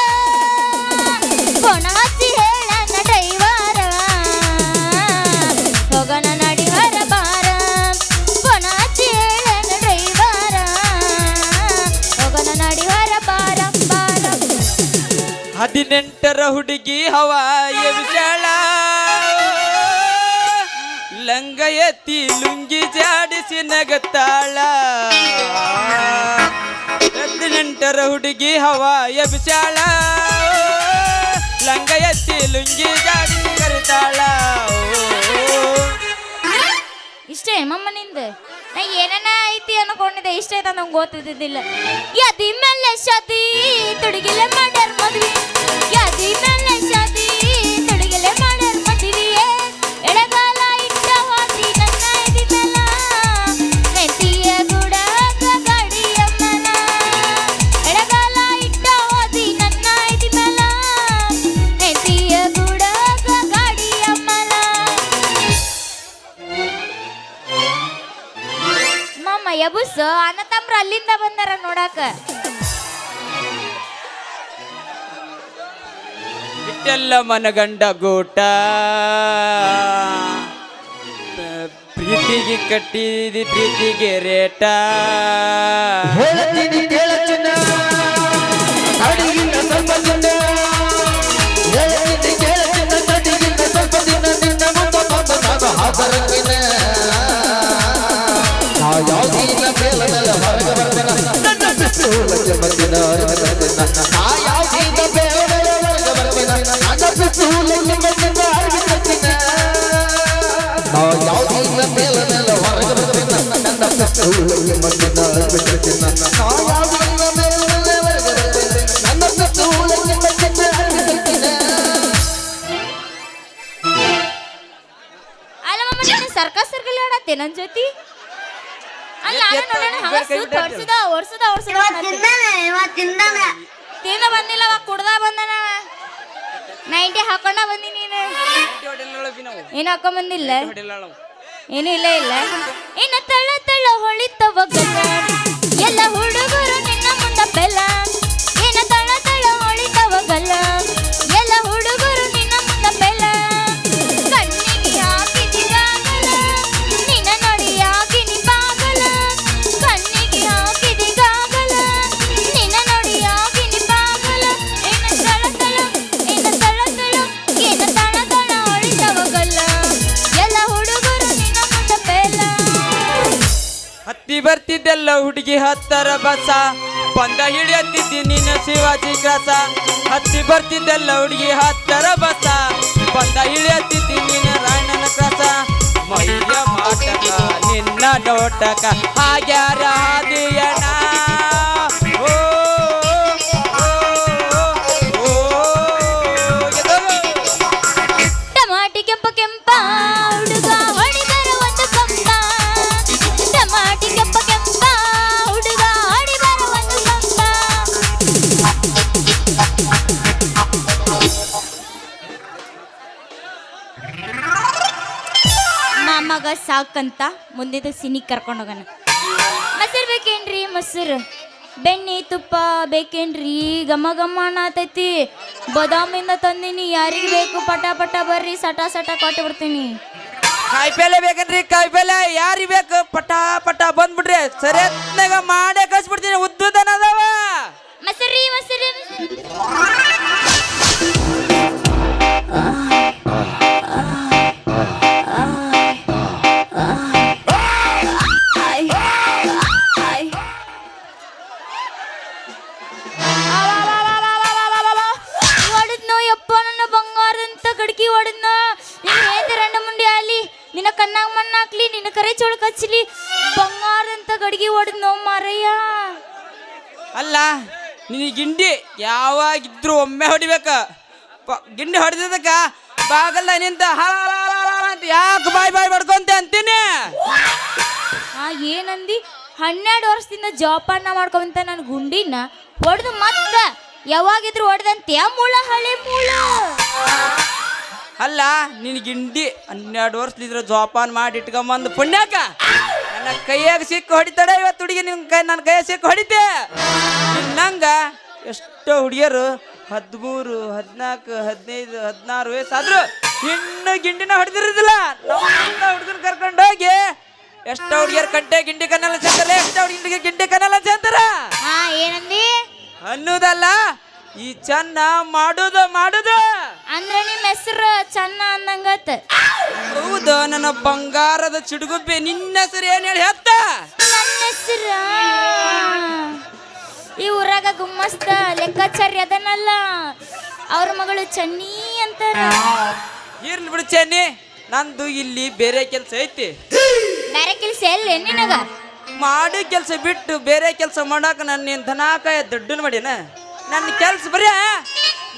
[SPEAKER 4] ಫೋನ ಹಚ್ಚಿ ಹೇಳನ ಡ್ರೈವರ ಹೋಗನ ನಡಿ ಹೊರ ಬಾರ ಫೋನ ಹಚ್ಚಿ ಹೇಳನ ಡ್ರೈವರ ಹೋಗನ ನಡಿ ಹೊರ ಬಾರ ಬಾರ
[SPEAKER 7] 18ರ ಹುಡುಗಿ ಹವಾಯ ವಿಶಾಲ ಲಂಗ ಎತ್ತಿ ಲುಂಗಿ ಜಾಡಿಸಿ ನಗತಾಳ 18ರ ಹುಡುಗಿ ಹವಾಯ ವಿಶಾಲ ಲಂಗ ಎತ್ತಿ ಲುಂಗಿ ಜಾಡಿಸಿ ಕರಿತಾಳ
[SPEAKER 4] ಇಷ್ಟೇ ಮಮ್ಮನಿಂದ ನಾ ಏನನ ಐತಿ ಅನ್ಕೊಂಡಿದ್ದೆ ಇಷ್ಟ ಐತ ನಂಗೆ ಗೊತ್ತಿದ್ದಿಲ್ಲ ಯದಿ ಮೇಲೆ ಶಾದಿ ತುಡುಗಿಲೆ ಮಾಡ್ಯಾರ ಮದ್ವಿ ಯದಿ ಮೇಲೆ ಶಾದಿ ತುಡುಗಿಲೆ ಮಾಡ್ಯಾರ ಮದ್ವಿ ಎಡಗಾಲ ಇಟ್ಟ ಹೋದಿ ನನ್ನ ಎದಿ ಮೇಲ ನೆತ್ತಿಯ ಗುಡ ಗಾಡಿಯ ಮನ ಎಡಗಾಲ ಇಟ್ಟ ಹೋದಿ ನನ್ನ ಎದಿ ಮೇಲ ನೆತ್ತಿಯ ಗುಡ ಗಾಡಿಯ ಮನ ಮಾಮ ಯಬುಸ್ ಅಣ್ಣ ತಮ್ರ ಅಲ್ಲಿಂದ ಬಂದಾರ ನೋಡಾಕ
[SPEAKER 7] ಇಟ್ಟೆಲ್ಲ ಮನಗಂಡ ಗೂಟ ಪ್ರೀತಿಗೆ ಕಟ್ಟಿದಿ ಪ್ರೀತಿಗೆ ರೇಟ
[SPEAKER 6] ಹೇಳ್ತೀನಿ ಕೇಳ ಚಿನ್ನ ಅಡಿಗಿನ ಸ್ವಲ್ಪ ದಿನ ಹೇಳ್ತೀನಿ ಕೇಳ ಚಿನ್ನ ಅಡಿಗಿನ ಸ್ವಲ್ಪ ದಿನ ನಿನ್ನ ಮುಂದೆ ಬಂದ ನಾನು ಹಾದರಂಗಿನ ನಾ ಯಾವುದಿಲ್ಲ ಬೇಲನಲ್ಲ ಹೊರಗೆ ಬರ್ಬೇನ ನನ್ನ ಬಿಟ್ಟು ಹೋಗಕ್ಕೆ ಬರ್ತೀನ ಹೊರಗೆ ಬರ್ತೀನ ನಾ ಯಾವುದಿಲ್ಲ ಬೇಲನಲ್ಲ ಹೊರಗೆ ಬರ್ತೀನ ನನ್ನ ಬಿಟ್ಟು ಹೋಗಕ್ಕೆ ಬರ್ತೀನ ಹೊರಗೆ ಬರ್ತೀನ ನಾ ಯಾವುದಿಲ್ಲ ಬೇಲನಲ್ಲ ಹೊರಗೆ ಬರ್ತೀನ ನನ್ನ ಬಿಟ್ಟು ಹೋಗಕ್ಕೆ ಬರ್ತೀನ ಹೊರಗೆ ಬರ್ತೀನ ನಾ ಯಾವುದಿಲ್ಲ ಬೇಲನಲ್ಲ ಹೊರಗೆ ಬರ್ತೀನ ನನ್ನ ಬಿಟ್ಟು ಹೋಗಕ್ಕೆ ಬರ್ತೀನ ಹೊರಗೆ ಬರ್ತೀನ
[SPEAKER 4] ಅಲ್ಲ ಮಮ್ಮ ನೀನು ಸರ್ಕಸ್ ಸರ್ಕಲ್ ಆಡತ್ತೆ ನನ್ನ ಜೊತೆ ಅಲ್ಲ ನಾನು ನೋಡೋಣ ಹವಸು ಓಡ್ಸದ ತಿಂದ ಬಂದಿಲ್ಲ ಅವ ಕುಡ್ದ ಬಂದನ ನೈಂಟಿ ಹಾಕೊಂಡ ಬಂದಿ ನೀನು ಏನು ಹಾಕೊಂಡ್ ಬಂದಿಲ್ಲ ಏನು ಇಲ್ಲ ಇನ್ನ ತಳ್ಳ ತಳ್ಳ ಹೊಳಿತವ ಗಲ್ಲ ಎಲ್ಲ ಹುಡುಗರು ನಿನ್ನ ಮುಂದ ಬೆಲ್ಲ ಇನ್ನ ತಳ್ಳ ತಳ್ಳ ಹೊಳಿತವ ಗಲ್ಲ ಎಲ್ಲ ಹುಡುಗರು ನಿನ್ನ ಮುಂದ ಬೆಲ್ಲ ಕಣ್ಣಿಗೆ ಹಾಕಿದಿಗಾಗಲ ನಿನ್ನ ನೋಡಿ ಆಗಿನಿ ಪಾಗಲ ಕಣ್ಣಿಗೆ ಹಾಕಿದಿಗಾಗಲ ನಿನ್ನ ನೋಡಿ ಆಗಿನಿ ಪಾಗಲ ಇನ್ನ ತಳ ತಳ ಹೊಳಿತವ ಗಲ್ಲ ಎಲ್ಲ ಹುಡುಗರು ನಿನ್ನ ಮುಂದ ಬೆಲ್ಲ
[SPEAKER 7] ಹತ್ತಿ ಬರ್ತಿದ್ದೆಲ್ಲ ಹುಡುಗಿ ಹತ್ತರ ಬಸ ಬಂದ ಹಿಡಿಯತ್ತಿದ್ದಿ ನಿನ್ನ ಶಿವಾಜಿ ಕ್ರಾಸ ಹತ್ತಿ ಬರ್ತಿದ್ದೆಲ್ಲ ಹುಡುಗಿ ಹತ್ತರ ಬಸ ಬಂದ ಹಿಡಿಯತ್ತಿದ್ದಿ ನಿನ್ನ ರಾಯಣ್ಣನ ಕ್ರಾಸ ಮೈಯ ಮಾಟಕ ನಿನ್ನ ನೋಟಕ ಹಾಗ್ಯಾರ ಹಾದಿಯಣ ಓ
[SPEAKER 4] ಟಮಾಟಿ ಕೆಂಪ ಕೆಂಪ ಹುಡುಗ ಹೊಡಿದರ ಒಂದು ಕಂಬ ಟಮಾಟಿ ಕೆಂಪ ಕೆಂಪ ಹುಡುಗ ಹೊಡಿದರ ಒಂದು ಕಂಬ ಮಾಮಗ ಸಾಕಂತ ಮುಂದಿದ ಸಿನಿ ಕರ್ಕೊಂಡು ಹೋಗೋಣ ಮೊಸರು ಬೇಕೇನ್ರಿ
[SPEAKER 9] ಮೊಸರು ಬೆಣ್ಣೆ ತುಪ್ಪ ಬೇಕೇನ್ರಿ ಘಮ ಘಮ ಅನ್ನತೈತಿ ಬದಾಮಿಂದ ತಂದಿನಿ ಯಾರಿಗೆ ಬೇಕು ಪಟ ಪಟ ಬರ್ರಿ ಸಟ ಸಟ ಕೊಟ್ಟು ಬಿಡ್ತೀನಿ
[SPEAKER 7] ಕಾಯಿಪಲ್ಲೆ ಬೇಕನ್ರಿ ಕಾಯಿಪಲ್ಲೆ ಯಾರಿಗೆ ಬೇಕು ಪಟ ಪಟ ಬಂದ್ಬಿಡ್ರಿ ಸರಿಯಾಗ ಮಾಡೇ ಕಳ್ಸ್ಬಿಡ್ತೀನಿ ಉದ್ದುದನ ಅದಾವ
[SPEAKER 9] ಮೊಸರಿ ಮೊಸರಿ ಹೊಡೆದ್ನೋ ಯಪ್ಪ ನನ್ನ ಬಂಗಾರದಂತ ಗಡ್ಗಿ ಹೊಡೆದ್ನೋ ನೀನು ಹೇಳ್ದೆ ರಂಡ ಮುಂಡಿ ಆಲಿ ನಿನ್ನ ಕಣ್ಣಾಗ ಮಣ್ಣಾಕ್ಲಿ ನಿನ್ನ ಕರೆ ಚೊಳಕ್ ಹಚ್ಚಲಿ ಬಂಗಾರದಂತ ಗಡ್ಗಿ ಹೊಡೆದ್ನೋ ಮಾರಯ್ಯ
[SPEAKER 7] ಅಲ್ಲ ನಿನಗೆ ಗಿಂಡಿ ಯಾವಾಗಿದ್ರು ಒಮ್ಮೆ ಹೊಡಿಬೇಕ ಗಿಂಡಿ ಹೊಡೆದಕ್ಕ ಬಾಗಲ್ಲ ನಿಂತ ಅಂತ ಯಾಕೆ ಬಾಯ್ ಬಾಯ್ ಬಡ್ಕೊಂತೆ ಅಂತೀನಿ
[SPEAKER 9] ಏನಂದಿ 12 ವರ್ಷದಿಂದ ಜೋಪಾನ ಮಾಡ್ಕೊಂತ ನನ್ನ ಗುಂಡಿನ ಹೊಡೆದು ಮತ್ತ ಯಾವಾಗಿದ್ರು ಹೊಡೆದಂತೆ ಮುಳ ಹಳೆ ಮುಳ
[SPEAKER 7] ಅಲ್ಲ ನಿನ್ ಗಿಂಡಿ 12 ವರ್ಷಲಿದ್ರ ಜೋಪಾನ ಮಾಡಿ ಇಟ್ಕೊಂಬಂದು ಪುಣ್ಯಾಕ ನನ್ನ ಕೈಯಾಗ ಸಿಕ್ಕ ಹೊಡಿತಾಡ ಇವತ್ತು ಹುಡುಗಿ ನನ್ನ ಕೈಯಾಗ ಸಿಕ್ಕ ಹೊಡಿತೆ ನಂಗ ಎಷ್ಟೋ ಹುಡುಗಿಯರು 13, 14, 15, 16 ವಯಸ್ಸಾದ್ರು ಇನ್ನು ಗಿಂಡಿನ ಹೊಡೆದಿರೋದಿಲ್ಲ ನಮ್ಮ ಹುಡುಗನ ಕರ್ಕೊಂಡು ಹೋಗಿ ಎಷ್ಟೋ ಹುಡುಗಿಯರು ಕಂಟೆ ಗಿಂಡಿ ಕನ್ನಲ್ಲ ಸೇರ್ತಾರೆ ಎಷ್ಟೋ ಹುಡುಗಿಗೆ ಗಿಂಡಿ ಕನ್ನಲ್ಲ ಸೇರ್ತಾರ
[SPEAKER 9] ಏನಂದಿ
[SPEAKER 7] ಅನ್ನೋದಲ್ಲ ಈ ಚೆನ್ನ ಮಾಡುದು
[SPEAKER 9] ಅಂದ್ರೆ ನಿಮ್ಮ ಹೆಸರು ಚೆನ್ನ ಅನ್ನಂಗತ್
[SPEAKER 7] ಹೌದು ನನ್ನ ಬಂಗಾರದ ಚಿಡುಗುಬ್ಬೆ ನಿನ್ನ ಹೆಸರು ಏನ್ ಹೇಳಿ ಹೆತ್ತ
[SPEAKER 9] ನನ್ನ ಹೆಸರು ಈ ಊರಾಗ ಗುಮ್ಮಸ್ತ ಲೆಕ್ಕಾಚಾರ್ಯ ಅದನ್ನಲ್ಲ ಅವ್ರ ಮಗಳು ಚನ್ನಿ ಅಂತಾರ
[SPEAKER 7] ಇರ್ಲಿ ಬಿಡು ಚೆನ್ನಿ ನಂದು ಇಲ್ಲಿ ಬೇರೆ ಕೆಲಸ ಐತಿ
[SPEAKER 9] ಬೇರೆ ಕೆಲ್ಸ ಎಲ್ಲಿ ನಿನಗ
[SPEAKER 7] ಮಾಡಿ ಕೆಲಸ ಬಿಟ್ಟು ಬೇರೆ ಕೆಲಸ ಮಾಡಾಕ ನನ್ನ ದನಾಕಾಯ ದೊಡ್ಡನ್ ಮಾಡಿನ ನನ್ನ ಕೆಲ್ಸ ಬರೀ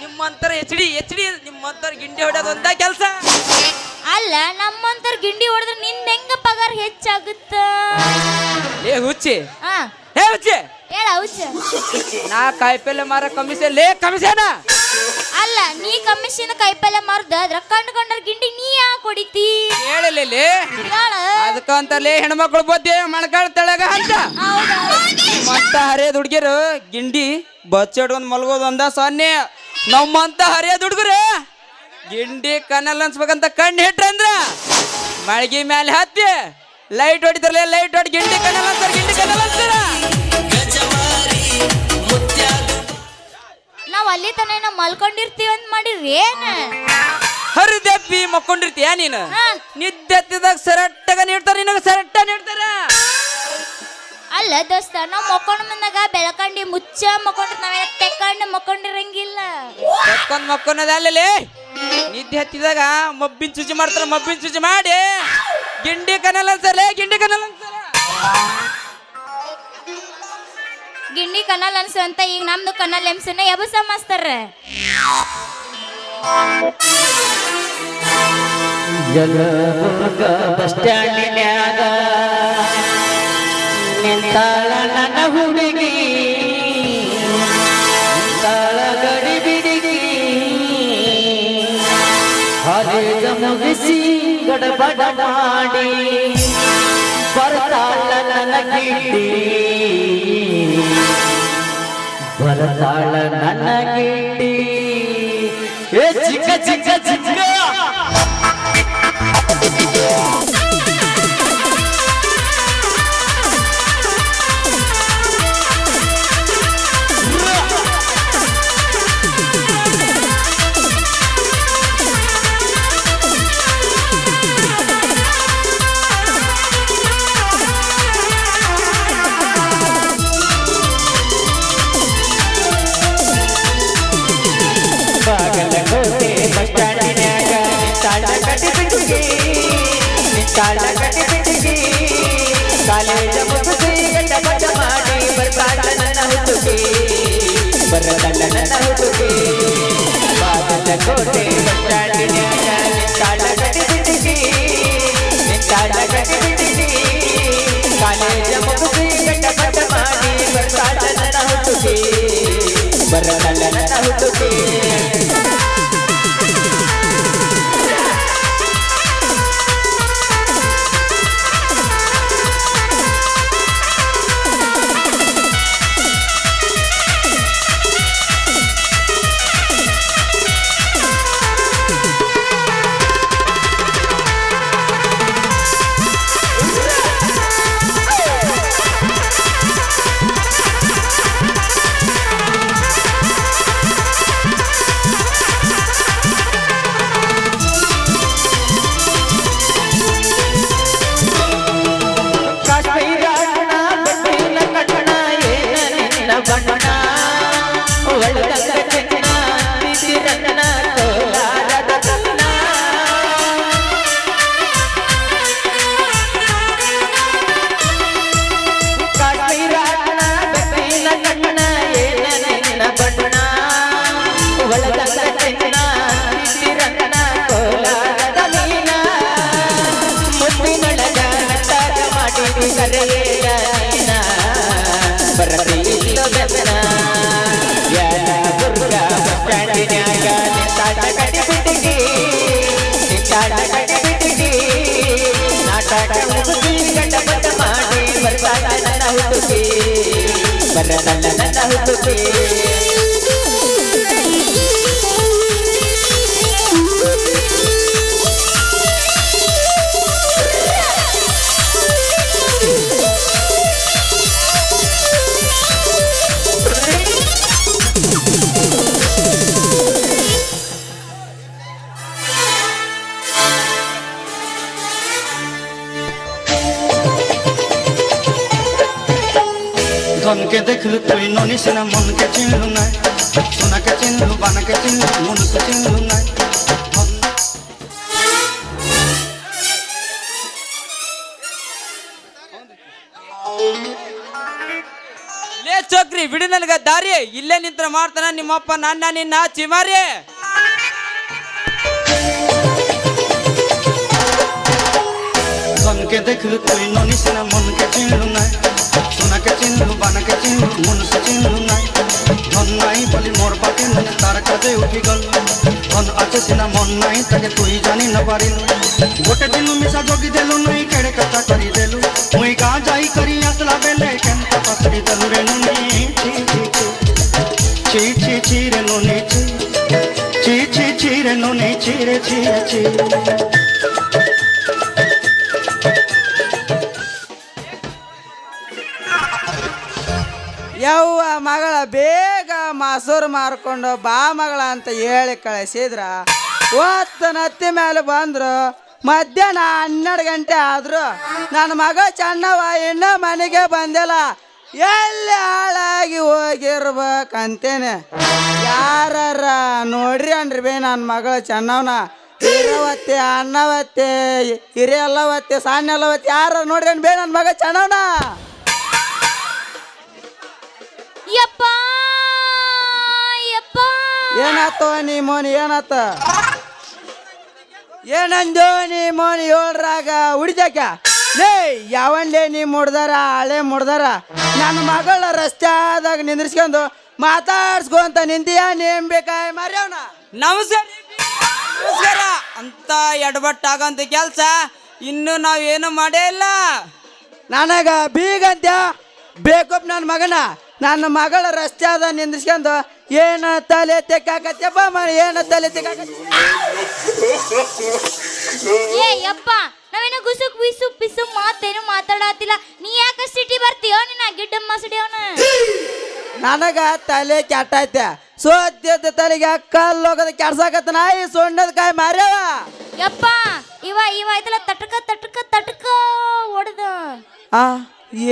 [SPEAKER 7] ನಿಮ್ಮಂತರ ಎಚ್ ಡಿ ನಿಮ್ಮಂತರ ಗಿಂಡಿ ಹೊಡೆಯೋದು ಒಂದ ಕೆಲಸ
[SPEAKER 9] ಅಲ್ಲ ನಮ್ಮಂತರ ಗಿಂಡಿ ಹೊಡೆದ್ರೆ ನಿಂದ ಹೆಂಗ ಪಗಾರ ಹೆಚ್ಚಾಗುತ್ತ
[SPEAKER 7] ಲೇ ಹುಚ್ಚಿ
[SPEAKER 9] ಆ
[SPEAKER 7] ಹೇ ಹುಚ್ಚಿ
[SPEAKER 9] ಹೇಳ ಹುಚ್ಚ
[SPEAKER 7] ನಾ ಕಾಯಿಪಲ್ಲೆ ಮಾರ ಕಮಿಷನ್ ಲೇ ಕಮಿಷನ್
[SPEAKER 9] ಅಲ್ಲ ನೀ ಕಮಿಷನ್ ಕೈಪಲ್ಲೆ ಮಾರ್ದ ಅದ್ರ ಕಂಡ್ರ ಗಿಂಡಿ ನೀ ಯಾಕೆ ಹೊಡಿತಿ
[SPEAKER 7] ಹೇಳಲೇ
[SPEAKER 9] ಹೇಳ
[SPEAKER 7] ಅದಕ್ಕಂತಲೇ ಹೆಣ್ಮಕ್ಳು ಬದ್ದೆ ಮಣಕಾಳ ತೆಳಗ ಅಂತ ಮತ್ತ ಹರಿಯದ ಹುಡುಗಿರು ಗಿಂಡಿ ಬಚ್ಚಿಡ್ಕೊಂಡ್ ಮಲ್ಗೋದು ಒಂದ ಸೊನ್ನೆ ನಮ್ಮಂತ ಹರಿಯದ ಹುಡುಗರು ಗಿಂಡಿ ಕಣ್ಣಲ್ಲಿ ಅನ್ಸ್ಬೇಕಂತ ಕಣ್ಣು ಹಿಟ್ರಂದ್ರ ಮಳಗಿ ಮ್ಯಾಲೆ ಹತ್ತಿ ಲೈಟ್ ಹೊಡಿತಾರಲ್ಲ ಲೈಟ್ ಹೊಡಿ ಗಿಂಡಿ ಕಣ್ಣಲ್ಲಿ ಅಂತಾರ ಗಿಂಡಿ ಕಣ್ಣಲ್ಲಿ ಅಂತಾರ
[SPEAKER 9] ನಾವ್ ಅಲ್ಲಿ ತನ ಮಲ್ಕೊಂಡಿರ್ತೀವಿ ಅಂತ ಮಾಡಿರಿ ಏನ
[SPEAKER 7] ಹರಿದಪ್ಪಿ ಮಕ್ಕೊಂಡಿರ್ತೀಯ ನೀನು ನಿದ್ದೆ ಹತ್ತಿದಾಗ ಸರಟ್ಟಾಗ ನೀಡ್ತಾರ ನಿನಗ ಸರಟ್ಟ ನೀಡ್ತಾರ
[SPEAKER 9] ಅಲ್ಲ ದೋಸ್ತ ನಾವ್ ಮಕ್ಕೊಂಡ್ ಬಂದಾಗ ಬೆಳಕಂಡಿ ಮುಚ್ಚ ಮಕ್ಕೊಂಡ್ರ ನಾವೆಲ್ಲ ತೆಕ್ಕಂಡು ಮಕ್ಕೊಂಡಿರಂಗಿಲ್ಲ
[SPEAKER 7] ಮಕ್ಕೊಂದ್ ಅಲ್ಲೇ ನಿದ್ದೆ ಹತ್ತಿದಾಗ ಮಬ್ಬಿನ ಶುಚಿ ಮಾಡ್ತಾರ ಮಬ್ಬಿನ ಶುಚಿ ಮಾಡಿ ಗಿಂಡಿ ಕನಲ್ ಅನ್ಸಲ್ಲ ಗಿಂಡಿ ಕನಲ್ ಅನ್ಸಲ್ಲ
[SPEAKER 9] ಗಿಂಡಿ ಕನಲ್ ಅನ್ಸು ಅಂತ ಈಗ ನಮ್ದು ಕನಲ್ ಎಮ್ಸನ್ನ ಎಬಸ ಮಾಸ್ತರ
[SPEAKER 6] ಜಲದುರ್ಗ ಬಸ್ ಸ್ಟ್ಯಾಂಡಿನ್ಯಾಗ ನಿಂತಾಳ ನನ್ನ ಹುಡುಗಿ ನಿಂತಾಳ ಗಡಿ ಬಿಡಿಗಿ ಕಾಲೇಜ ಮುಗಿಸಿ ಗಡಬಡ ಮಾಡಿ ಬರ್ತಾಳ ನನ್ನ ಗಿಡ್ಡಿ ಬರ್ತಾಳ ನನ್ನ ಗಿಡ್ಡಿ ಏ ಚಿಕ್ಕ ಚಿಕ್ಕ ಚಿಕ್ಕ ಬಾಗಲಕೋಟೆ ಬಸ್ ಸ್ಟ್ಯಾಂಡಿನ್ಯಾಗ ನಿಂತಾಳ ಗಡಿ ಬಿಡಿಗಿ ನಿಂತಾಳ ಗಡಿ ಬಿಡಿಗಿ ಕಾಲೇಜ ಮುಗಿಸಿ ಗಡ್ಡ ಮಾಡಿ ಬರ್ತಾಳ ನನ್ನ ಹುಡುಗಿ ಬರ್ತಾಳ ನನ್ನ ಹುಡುಗಿ ಬಾಗಲಕೋಟೆ ಬಸ್ ಸ್ಟ್ಯಾಂಡಿನ್ಯಾಗ ನಿಂತಾಳ ಗಡಿ ಬಿಡಿಗಿ ನಿಂತಾಳ ಗಡಿ ಬಿಡಿಗಿ ಕಾಲೇಜ ಮುಗಿಸಿ ಗಡ್ಡ ಮಾಡಿ ಬರ್ತಾಳ ನನ್ನ ಹುಡುಗಿ ಬರ್ತಾಳ ನನ್ನ ಹುಡುಗಿ ಹುಡುಕಾಡ ಬಿಟ್ಟಿನಿ ನಾಟಕ ಮುಗಿಸಿ ಗಡ್ಡಪಟ್ಟ ಮಾಡಿ ಬರ್ತಾನ ನನ್ನ ಹುಡುಗಿ ಬರದಲ್ಲ ನನ್ನ ಹುಡುಗಿ
[SPEAKER 3] ধনকে দেখলু তুই ননিস না মনকে চিনলু না সোনাকে চিনলু বানাকে চিনলু মনুকে চিনলু না
[SPEAKER 7] ಲೇ ಚಕ್ರಿ ಬಿಡು ನನಗ ದಾರಿ ಇಲ್ಲೇ ನಿಂತ್ರ ಮಾಡ್ತಾನ ನಿಮ್ಮಪ್ಪ ನನ್ನ ನಿನ್ನ ಚಿಮಾರಿ
[SPEAKER 3] ধনকে দেখলু তুই ননিস না মনকে চিনলু না সোনাকে চিনলু বানাকে চিনলু মনুকে চিনলু না ধন নাই বলি মোর বাকি তার কাজে উঠি গল ধন আছে সিনা মন নাই তাকে তুই জানি না পারিল গোটে দিন মিশা যোগি দেলু নাই কেড়ে কথা করি দেলু মুই গা যাই করি আসলা বেলে কেনতা পাকড়ি দেলু রে নুনি ছি ছি ছি রে নুনি ছি ছি ছি রে নুনি ছি রে ছি ছি
[SPEAKER 7] ಯವ್ವ ಮಗಳ ಬೇಗ ಮಾಸೂರು ಮಾರ್ಕೊಂಡು ಬಾ ಮಗಳ ಅಂತ ಹೇಳಿ ಕಳಿಸಿದ್ರ ಒತ್ತು ನತ್ತಿ ಮೇಲೆ ಬಂದ್ರು ಮಧ್ಯಾಹ್ನ 12 ಗಂಟೆ ಆದ್ರು ನನ್ನ ಮಗ ಚೆನ್ನವ ಇನ್ನೂ ಮನೆಗೆ ಬಂದಿಲ್ಲ ಎಲ್ಲಿ ಹಾಳಾಗಿ ಹೋಗಿರ್ಬೇಕಂತೇನೆ ಯಾರ ನೋಡ್ರಿ ಅನ್ರಿ ಬೇ ನನ್ನ ಮಗಳು ಚೆನ್ನವನ ಹಿರವತ್ತೆ ಅನ್ನವತ್ತೆ ಹಿರಿಯಲ್ಲವತ್ತೆ ಸಾನ್ಯಲ್ಲವತ್ತೆ ಯಾರ ನೋಡ್ರಿ ಅನ್ ಬೇ ನನ್ನ ಮಗ ಚೆನ್ನವನ
[SPEAKER 9] ಯಪ್ಪ ಯಪ್ಪ
[SPEAKER 7] ಏನಾತ ನೀ ಮೋನಿ ಏನಾತ ಏನಂದು ನೀ ಮೋನಿ ಹೇಳ್ರಾಗ ಹುಡಿದಾಕ ಲೇ ಯಾವನ್ಲೇ ನೀ ಮುಡ್ದಾರ ಹಳೆ ಮುಡ್ದಾರ ನನ್ನ ಮಗಳ ರಸ್ತ್ಯಾದಾಗ ನಿಂದ್ರಿಸ್ಕೊಂಡು ಮಾತಾಡ್ಸ್ಕೊಂತ ನಿಂತೀಯ ನೇಮ್ ಬೇಕಾಯ ಮಾರ್ಯವನ ನಮಸ್ಕಾರ ಅಂತ ಎಡಬಟ್ಟಾಗಂತ ಕೆಲ್ಸ ಇನ್ನು ನಾವೇನು ಮಾಡೇ ಇಲ್ಲ ನನಗ ಬೀಗಂತ್ಯ ಬೇಕಪ್ಪ ನನ್ನ ಮಗನ ನನ್ನ ಮಗಳ ರಸ್ತ್ಯಾದ ನಿಂದಿಸ್ಕೊಂಡು ಏನ ತಲೆ ತೆಕ್ಕಾಕತ್ತಪ್ಪ ಏನ ತಲೆ
[SPEAKER 9] ಏ ಯಪ್ಪ ನಾವೇನೋ ಗುಸುಕ್ ಬಿಸು ಪಿಸು ಮಾತೇನು ಮಾತಾಡತ್ತಿಲ್ಲ ನೀ ಯಾಕೆ ಸಿಟಿ ಬರ್ತೀಯೋ ನಿನ್ನ ಗಿಡ್ಡಮ್ಮ ಸಿಡಿಯವನ
[SPEAKER 7] ನನಗ ತಲೆ ಕೆಟ್ಟೈತೆ ಸೋದ್ಯದ ತಲೆಗೆ ಕಲ್ಲು ಹೋಗೋದು ಕೆಡ್ಸಾಕತ್ತ ನಾಯಿ ಸೊಂಡದ ಕಾಯಿ ಮಾರ್ಯವ
[SPEAKER 9] ಯಪ್ಪ ಇವ ಐತಲ್ಲ ತಟಕ ತಟಕ ತಟಕ ಹೊಡೆದ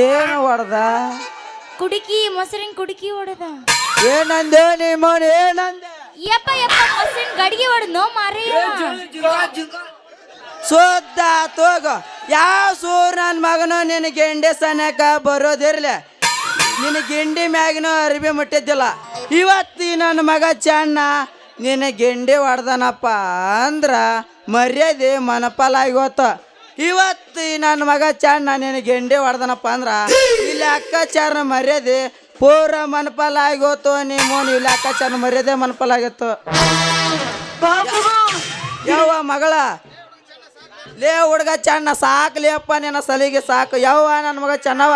[SPEAKER 7] ಏನು ಹೊಡೆದ
[SPEAKER 9] ಕುಡುಕಿ ಮೊಸರಿನ ಕುಡುಕಿ ಹೊಡೆದ
[SPEAKER 7] ಏನಂದೆ ನಿಮ್ಮೋನ್ ಏನಂದೆ
[SPEAKER 9] ಯಪ್ಪ ಯಪ್ಪ ಮೊಸರಿನ ಗಡಿಗೆ ಹೊಡೆದ್ನೋ ಮಾರೇ
[SPEAKER 7] ಸೋದ್ದ ತೋಗ ಯಾವ ಸೂರ್ ನನ್ನ ಮಗನು ನಿನ್ನ ಗೆಂಡೆ ಸನ್ಯಾಕ ಬರೋದಿರ್ಲಿ ನಿನ್ನ ಗೆಂಡಿ ಮ್ಯಾಗಿನೂ ಅರಿವಿ ಮುಟ್ಟಿದ್ದಿಲ್ಲ ಇವತ್ತಿ ನನ್ನ ಮಗ ಚೆನ್ನ ನಿನ್ನ ಗೆಂಡೆ ಹೊಡ್ದನಪ್ಪ ಅಂದ್ರ ಮರ್ಯಾದೆ ಮನಪಾಲಾಗಿ ಹೋತು ಇವತ್ತು ನನ್ನ ಮಗ ಚೆನ್ನ ನಿನ್ನ ಗೆಂಡೆ ಹೊಡ್ದನಪ್ಪ ಅಂದ್ರ ಇಲ್ಲಿ ಅಕ್ಕಾಚಾರ ಮರ್ಯಾದೆ ಪೂರ ಮನಪಾಲಾಗಿ ಹೋತು ನಿಮ್ಮೋನು ಇಲ್ಲಿ ಅಕ್ಕಾಚಾರ ಮರ್ಯಾದೆ ಮನಪಾಲಾಗಿತ್ತು ಯಾವ ಮಗಳ ಲೇ ಹುಡುಗ ಚೆನ್ನ ಸಾಕ್ಲಿಯಪ್ಪ ನಿನ್ನ ಸಲಿಗೆ ಸಾಕು ಯಾವ ನನ್ನ ಮಗ ಚೆನ್ನವ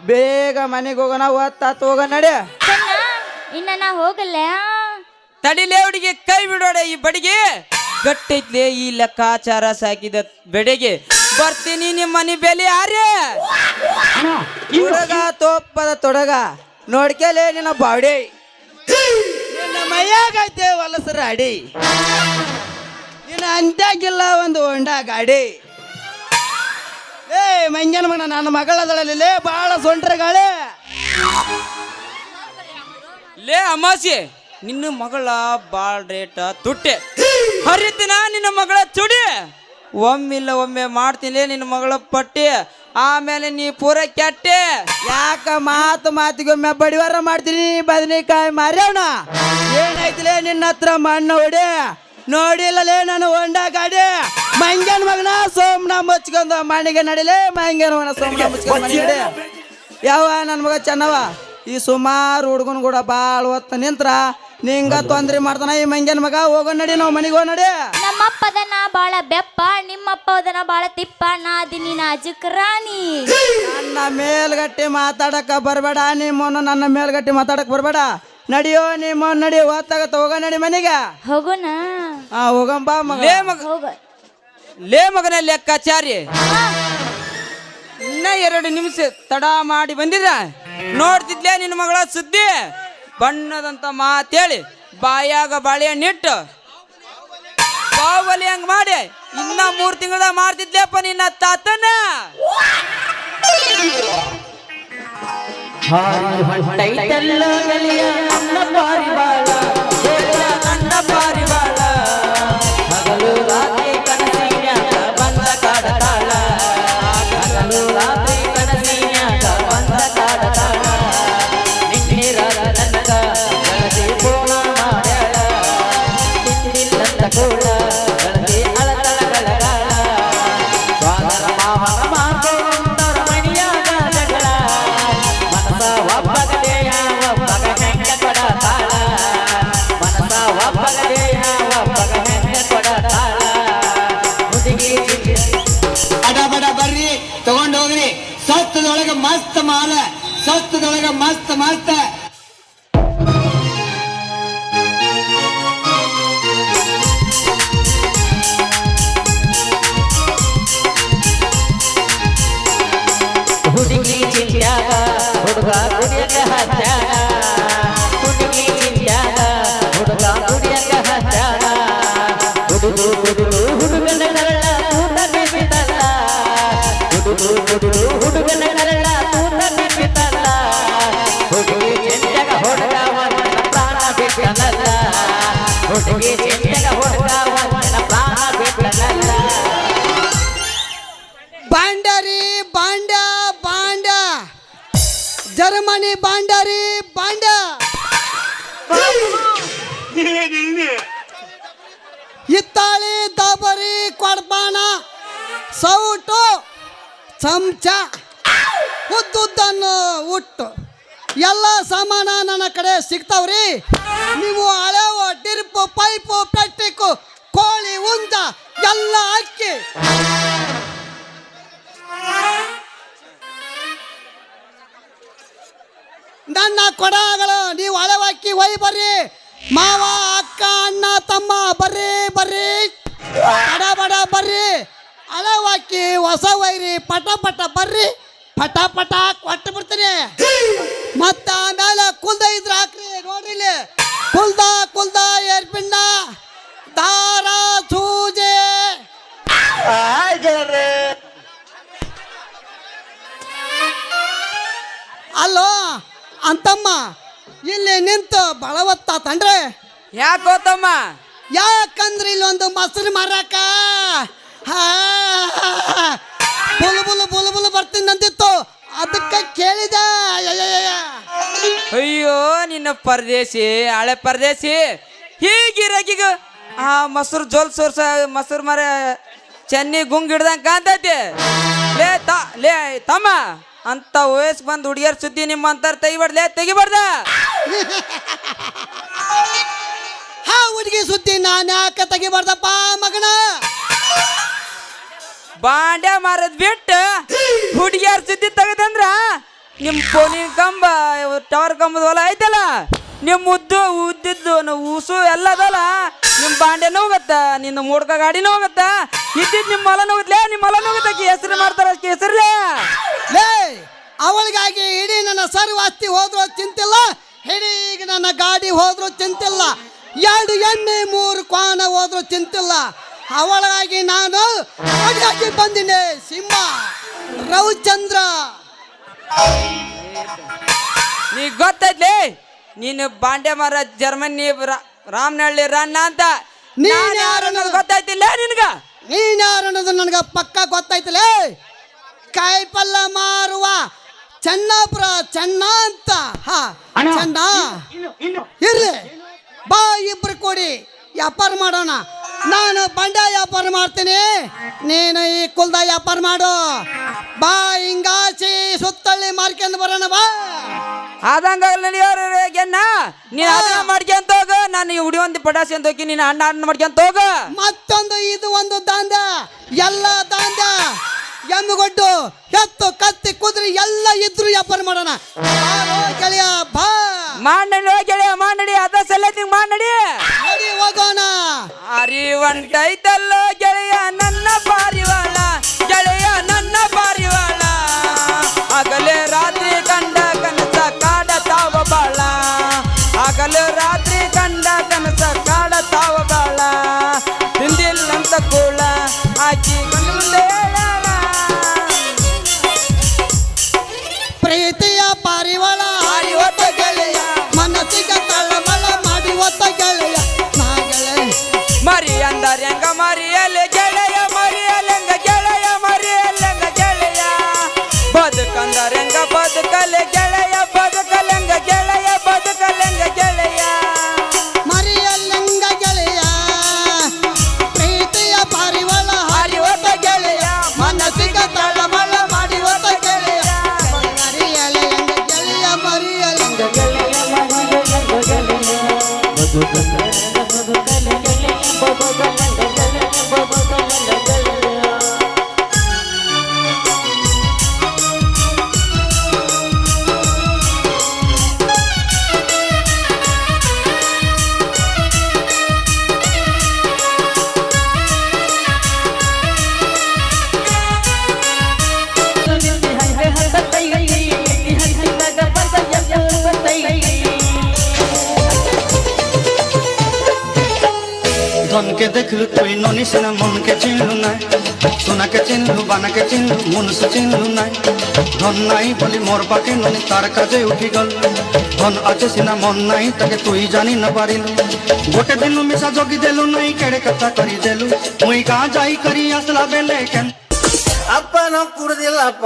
[SPEAKER 7] ಬೇಗ ಮನೆಗೆ ಹೋಗೋಣ ಓದ್ತಾತ ಹೋಗ ನಡಿ
[SPEAKER 9] ಇನ್ನ ನಾ ಹೋಗಲ್ಲ
[SPEAKER 7] ತಡಿಲೇ ಹುಡುಗಿ ಕೈ ಬಿಡೋಡ ಈ ಬಡಿಗೆ ಗಟ್ಟೈತ್ಲೆ ಈ ಲೆಕ್ಕಾಚಾರ ಸಾಕಿದ ಬೆಡೆಗೆ ಬರ್ತೀನಿ ನಿಮ್ಮ ಮನೆ ಬೆಲೆ ಯಾರೇ ಹುಡುಗ ತೋಪದ ತೊಡಗ ನೋಡ್ಕೆಲೆ ನಿನ್ನ ಬಾಡಿ ನಿನ್ನ ಮೈಯಾಗೈತೆ ಹೊಲಸರ ಅಡಿ ನಿನ್ನ ಅಂತ್ಯಾಗಿಲ್ಲ ಒಂದು ಹೊಂಡ ಗಾಡಿ ಏ ಮಂಜನ ಮಗನ ನನ್ನ ಮಗಳದಳಲ್ಲಿ ಲೇ ಬಾಳ ಸೊಂಟ್ರ ಗಾಳಿ ಲೇ ಅಮಾಸಿ ನಿನ್ನ ಮಗಳ ಬಾಳ್ ರೇಟ ತುಟ್ಟೆ ಹರಿತಿನ ನಿನ್ನ ಮಗಳ ಚುಡಿ ಒಮ್ಮಿಲ್ಲ ಒಮ್ಮೆ ಮಾಡ್ತೀನಿ ನಿನ್ನ ಮಗಳ ಪಟ್ಟಿ ಆಮೇಲೆ ನೀ ಪೂರ ಕೆಟ್ಟೆ ಯಾಕ ಮಾತಿಗೊಮ್ಮೆ ಬಡಿವಾರ ಮಾಡ್ತೀನಿ ಬದನೆಕಾಯಿ ಮಾರ್ಯವನ ಏನಾಯ್ತಿಲೇ ನಿನ್ನ ಹತ್ರ ಮಣ್ಣು ಹೊಡಿ ನೋಡಿಲ್ಲಲೇ ನಾನು ಹೊಂಡ ಗಾಡಿ ಮಂಗ್ಯನ ಮಗನ ಸೋಮನ ಮುಚ್ಕೊಂಡು ಮನೆಗೆ ನಡಿಲೇ ಮಂಗ್ಯನ ಮಗನ ಸೋಮನ ಮುಚ್ಕೊಂಡು ಮನೆಗೆ ಯಾವ ನನ್ನ ಮಗ ಚೆನ್ನವ ಈ ಸುಮಾರು ಹುಡುಗನ ಕೂಡ ಭಾಳ ಹೊತ್ತು ನಿಂತ್ರ ನಿಂಗ ತೊಂದ್ರೆ ಮಾಡ್ತಾನ ಈ ಮಂಗ್ಯನ ಮಗ ಹೋಗೋ ನಡಿ ನಾವು ಮನೆಗೆ ಹೋಗಿ ನಡಿ
[SPEAKER 9] ನಮ್ಮಪ್ಪದನ್ನ ಬಾಳ ಬೆಪ್ಪ ನಿಮ್ಮಪ್ಪ ಹೋದನ ಬಾಳ ತಿಪ್ಪ ನಾದಿನಿ ನಾಜುಕ್ ರಾಣಿ.
[SPEAKER 7] ನನ್ನ ಮೇಲ್ಗಟ್ಟಿ ಮಾತಾಡಕ ಬರಬೇಡ, ನಿಮ್ಮನ್ನು ನನ್ನ ಮೇಲ್ಗಟ್ಟಿ ಮಾತಾಡಕ್ ಬರಬೇಡ. ನಡಿಯೋ ನಿಮ್ಮ ನಡಿ, ಹೊತ್ತಾಗತ್ತ, ಹೋಗ ನಡಿ ಮನೆಗೆ.
[SPEAKER 9] ಹೋಗೋಣ
[SPEAKER 7] ಹೋಗಂಬ ಮಗ.
[SPEAKER 9] ಹೋಗ.
[SPEAKER 7] ಲೇ ಮಗನ ಲೆಕ್ಕಾಚಾರಿ, ಇನ್ನ 2 ನಿಮಿಷ ತಡ ಮಾಡಿ ಬಂದಿದ್ದ ನೋಡ್ತಿದ್ಲೇ ನಿನ್ನ ಮಗಳ ಸುದ್ದಿ. ಬಣ್ಣದಂತ ಮಾತೇಳಿ ಬಾಯಾಗ ಬಾಳೆಹಣ್ಣಿಟ್ಟು ಬಾವಲಿ ಹಂಗ ಮಾಡಿ ಇನ್ನ 3 ತಿಂಗಳದಾಗ ಮಾಡ್ತಿದ್ಲೇಪ್ಪ ನಿನ್ನ ತಾತನ. ನನ್ನ ಪಾರಿವಾಳ ಹಗಲು ರಾತ್ರಿ ಕನಸಿನ್ಯಾಗ ಬಂದ ಕಾಡತಾಳ, ಹಗಲು ರಾತ್ರಿ ಕನಸಿನ್ಯಾಗ ಬಂದ ಕಾಡತಾಳ. ನಿನ್ನಿರದ ನನಗ ಗೆಳತಿ ಫೋನ ಮಾಡ್ಯಾಳ, ನಿನ್ನಿಲ್ಲಂದ ಕೂಡ ಗೆಳತಿ ಅಳತಳ ಗಳಗಾಳ. ಸ್ವಾದರ ಮಾವನ ಮಾಡ್ಕೊಂಡರ ಮಣಿಯಾಗ ಜಗಳ, ಮನಸ ಒಬ್ಬಗದೇಯ ಒಬ್ಬಗ ಹೆಂಗ ಕೊಡತಾಳ, ಮನಸ ಒಬ್ಬಗದೇಯ ಒಬ್ಬಗ ಹೆಂಗ ಕೊಡತಾಳ. ಹುಡುಗಿ
[SPEAKER 3] ಅಡ ಬಡ ಬರ್ರಿ ತಗೊಂಡ್ ಹೋಗ್ರಿ. ಸತ್ತದೊಳಗ ಮಸ್ತ್ ಮಾಲ, ಸತ್ತದೊಳಗ ಮಸ್ತ್ ಮಸ್ತ್.
[SPEAKER 7] ಹುಡುಗಿ ಚಿಂತ್ಯಾಗ ಹುಡುಗ ಕುಡಿಯಕ ಹಚ್ಚಾನ, ಹುಡುಗಿ ಚಿಂತ್ಯಾಗ ಹುಡುಗ ಕುಡಿಯಕ ಹಚ್ಚಾನ. ಹುಡುಗು ಹುಡುಗು ಹುಡುಗನ ಕರಳ ತೂತ ಬಿಬಿತಲ್ಲ, ಹುಡುಗು ಹುಡುಗು ಹುಡುಗನ ಕರಳ ತೂತ ಬಿಬಿತಲ್ಲ. ಹುಡುಗಿ ಚಿಂತ್ಯಾಗ ಹುಡುಗ ಒಂದನ ಪ್ರಾಣ ಬಿಟ್ಟನಲ್ಲ, ಹುಡುಗಿ ಚಿಂತ್ಯಾಗ ಹುಡುಗ ಒಂದನ ಪ್ರಾಣ ಬಿಟ್ಟನಲ್ಲ.
[SPEAKER 3] ಬಾಂಡರಿ ಬಾಂಡ ಬಾಂಡ, ಜರ್ಮನಿ ಬಾಂಡರಿ ಬಾಂಡ. ಹಿತ್ತಾಳಿ ದಬರಿ ಕೊಡ್ಬಾಣ, ಸೌಟು ಚಮಚ, ಉದ್ದುದ್ದನ್ನು ಉಟ್ಟು ಎಲ್ಲ ಸಾಮಾನ ನನ್ನ ಕಡೆ ಸಿಗ್ತಾವ್ರಿ. ನೀವು ಹಳೆವು ಡಿರ್ಪು ಪೈಪು ಪ್ಲಾಸ್ಟಿಕ್ಕು ಕೋಳಿ ಉಂದ ಎಲ್ಲ ಹಾಕಿ ನನ್ನ ಕೊಡಗಳು ನೀವು ಹಳೆವಾಕಿ ಒಯ್ ಬರ್ರಿ. ಮಾವ ಅಕ್ಕ ಅಣ್ಣ ತಮ್ಮ ಬರ್ರಿ ಬರ್ರಿ, ಬಡ ಬಡ ಬರ್ರಿ. ಹಳೆವಾಕಿ ಹೊಸ ವೈರಿ ಪಟ ಪಟ ಬರ್ರಿ, ಪಟ ಪಟ ಕೊಟ್ಟು ಬಿಡ್ತೀನಿ. ಮತ್ತ ಆಮೇಲೆ ಕುಲ್ದ ಇದ್ರ ಹಾಕ್ರಿ. ನೋಡ್ರಿ ಇಲ್ಲಿ ಕುಲ್ದ ಏರ್ಪಿಂಡ ದಾರ ಸೂಜೆ. ಅಲ್ಲೋ ಅಂತಮ್ಮ, ಇಲ್ಲಿ ನಿಂತು ಬಳವತ್ತಾತನ್ರಿ.
[SPEAKER 7] ಯಾಕೋ ತಮ್ಮ?
[SPEAKER 3] ಯಾಕಂದ್ರೆ ಇಲ್ಲೊಂದು ಮೊಸರು ಮಾರಾಕ ಬುಲು ಬುಲು ಬುಲು ಬುಲು ಬರ್ತೀನಿ ಅಂದಿತ್ತು, ಅದಕ್ಕೆ ಕೇಳಿದೆ.
[SPEAKER 7] ಅಯ್ಯೋ ನಿನ್ನ ಪರದೇಶಿ, ಹಳೆ ಪರದೇಶಿ. ಹೀಗಿರಗೀಗ ಆ ಮೊಸರು ಜೋಲ್ ಸೋರ್ಸ ಮೊಸರು ಮರ ಚೆನ್ನಿ ಗುಂಗ್ ಹಿಡ್ದಂಗೆ ಕಾಣ್ತೈತಿ. ಲೇ ತಮ್ಮ, ಅಂತ ವಯಸ್ಸು ಬಂದು ಹುಡುಗಿಯರ್ ಸುದ್ದಿ ನಿಮ್ಮ ಅಂತಾರ ತೆಗಿಬಾರ್ದ.
[SPEAKER 3] ಹಾ ಹುಡುಗಿ ಸುದ್ದಿ ನಾನು ಯಾಕೆ ತೆಗಿಬಾರ್ದಪ್ಪ ಮಗನ?
[SPEAKER 7] ಬಾಂಡ್ಯ ಮಾರದ್ ಬಿಟ್ಟು ಹುಡುಗಿಯರ್ ಸುದ್ದಿ ತೆಗದಂದ್ರ ನಿಮ್ಮ ಫೋನಿನ ಕಂಬ ಟವರ್ ಕಂಬದ ಹೊಲ ಐತಲ್ಲ, ನಿಮ್ಮ ಉದ್ದಿದ್ದು ಊಸು ಎಲ್ಲ ಅದಲ್ಲ, ನಿಮ್ಮ ಬಾಂಡ್ಯನೂ ಹೋಗತ್ತ, ನಿನ್ನ ಮೂಡ್ಕ ಗಾಡಿನೂ ಹೋಗತ್ತ, ಇದ್ದಿದ್ದು ನಿಮ್ಮ ಹೊಲನೂ ಹೋಗತ್ಲೇ, ನಿಮ್ಮ ಹೊಲನೂ ಹೋಗತ್ತ. ಹೆಸರು ಮಾಡ್ತಾರ ಹೆಸರ್ಲೇ.
[SPEAKER 3] ಲೇ ಅವಳಿಗಾಗಿ ಇಡೀ ನನ್ನ ಸರ್ವಾಸ್ತಿ ಹೋದ್ರೂ ಚಿಂತಿಲ್ಲ, ಇಡೀ ನನ್ನ ಗಾಡಿ ಹೋದ್ರೂ ಚಿಂತಿಲ್ಲ, 2 ಎಣ್ಣೆ 3 ಕ್ವಾನ ಹೋದ್ರೂ ಚಿಂತಿಲ್ಲ. ಅವಳಿಗಾಗಿ ನಾನು ಅಡಿಯಾಗಿ ಬಂದಿನಿ. ಸಿಂಹ ರವಿಚಂದ್ರ.
[SPEAKER 7] ನೀ ಗೊತ್ತೈತ್ಲಿ ನೀನು ಬಾಂಡೆ ಮರ ಜರ್ಮನಿ ರಾಮನಹಳ್ಳಿ ರಣ್ಣ ಅಂತ.
[SPEAKER 3] ನೀನ್ ಯಾರು ಅನ್ನೋದು
[SPEAKER 7] ಗೊತ್ತಾಯ್ತಿಲ್ಲ ನಿನ್ಗ?
[SPEAKER 3] ನೀನ್ ಯಾರು ಅನ್ನೋದು ನನಗೆ ಪಕ್ಕ ಗೊತ್ತಾಯ್ತಲೇ. ಕಾಯಿಪಲ್ಲ ಮಾರುವ ಚೆನ್ನಾಪುರ ಚೆನ್ನ ಅಂತ. ಹಾ ಚೆನ್ನ ಇರ್ರಿ, ಬಾ ಇಬ್ರು ಕೂಡಿ ವ್ಯಾಪಾರ ಮಾಡೋಣ. ನಾನು ಬಂಡ ವ್ಯಾಪಾರ ಮಾಡ್ತೀನಿ, ನೀನು ಈ ಕುಲ್ದ ವ್ಯಾಪಾರ ಮಾಡು. ಬಾ ಹಿಂಗಾಸಿ ಸುತ್ತಳ್ಳಿ ಮಾರ್ಕೊಂಡು ಬರೋಣ ಬಾ.
[SPEAKER 7] ಆದಂಗ ಗೆನ್ನ ನೀನ್ ಅದನ್ನ ಮಾಡ್ಕೊಂತ ಹೋಗ ನಾನು ಈ ಹುಡಿ ಒಂದು ಪಟಾಸಿ ಅಂತ ಹೋಗಿ ನೀನು ಅಣ್ಣ ಮಾಡ್ಕೊಂತ ಹೋಗ
[SPEAKER 10] ಮತ್ತೊಂದು ಇದು ಒಂದು ದಾಂದ ಎಲ್ಲ ದಾಂದ ಎಮ್ಮುಗೊಡ್ಡು ಎತ್ತು ಕತ್ತಿ ಕುದುರೆ ಎಲ್ಲ ಇದ್ರು ವ್ಯಾಪಾರ ಮಾಡೋಣ ಗೆಳೆಯ ಬಾ
[SPEAKER 7] ಮಾಡಿ ಗೆಳೆಯ ಮಾಡಿ ಅದ ಸಲ ಮಾಡಿ
[SPEAKER 10] ನಡಿ ಹೋಗೋಣ
[SPEAKER 7] ಅರಿವಂಟೈತಲ್ಲೋ ಗೆಳೆಯ ನನ್ನ ಪಾರಿವಾಳ ಗೆಳೆಯ ನನ್ನ ಪಾರಿವಾಳ ಹಗಲೇ ರಾತ್ರಿ ಕಂಡ ಕನಸ ಕಾಡತಾವ ಬಾಳ ಹಗಲು ರಾತ್ರಿ ಕಂಡ ಕನಸ ಕಾಡತಾವ ಬಾಳ ತಿಂದಿಲ್ಲಂತ ಕೂಳ ಆಕಿ ಮುಂದೆ
[SPEAKER 10] ಪ್ರೀತಿಯ ಪಾರಿವಾಳ ಹಾರಿವತ್ತ ಗೆಳೆಯ ಮನಸ್ಸಿಗೆ ತಳಮಳ ಮಾಡಿ ಒತ್ತ ಗೆಳೆಯ ನಾ ಗೆಳೆಯ
[SPEAKER 7] ಮರಿ ಅಂದರ್ಯಂಗ ಮರಿಯಲೆ ಗೆಳೆಯ ಮರಿಯಲೆಂಗ ಗೆಳೆಯ ಮರಿಯಲೆಂಗ ಗೆಳೆಯ ಬದುಕಂದರ್ಯಂಗ ಬದುಕಲೆ ಗೆಳೆಯ ಬದುಕಲೆಂಗ ಗೆಳೆಯ ಬದುಕಲೆಂಗ ಗೆಳೆಯ
[SPEAKER 10] ಮರಿಯಲ್ಲಂಗ ಗೆಳೆಯ ಪ್ರೀತಿಯ ಪಾರಿವಾಳ ಹಾರಿವತ್ತ ಗೆಳೆಯ ಮನಸ್ಸಿಗೆ ತಳಮಳ ಮಾಡಿ ಒತ್ತ ಗೆಳೆಯ ಮರಿಯಲೆಂಗ ಗೆಳೆಯ ಮರಿಯಲೆಂಗ ಗೆಳೆಯ
[SPEAKER 3] धन के देखलू तुई ननी सिना मन के चिन्हलू ना सोना के चिन्हलू बाना के चिन्हलू मन से चिन्हलू ना धन नहीं बोली मोर पाके ननी तार काजे उठी गल धन आचे सिना मन नहीं ताके तुई जानी न पारिलू गोटे दिन मिसा जोगी देलू नहीं केड़े कथा करी देलू मुई कहाँ जाई करी असला बेले केन
[SPEAKER 6] ಅಪ್ಪ ನಾವು ಕುಡ್ದಿಲ್ಲಪ್ಪ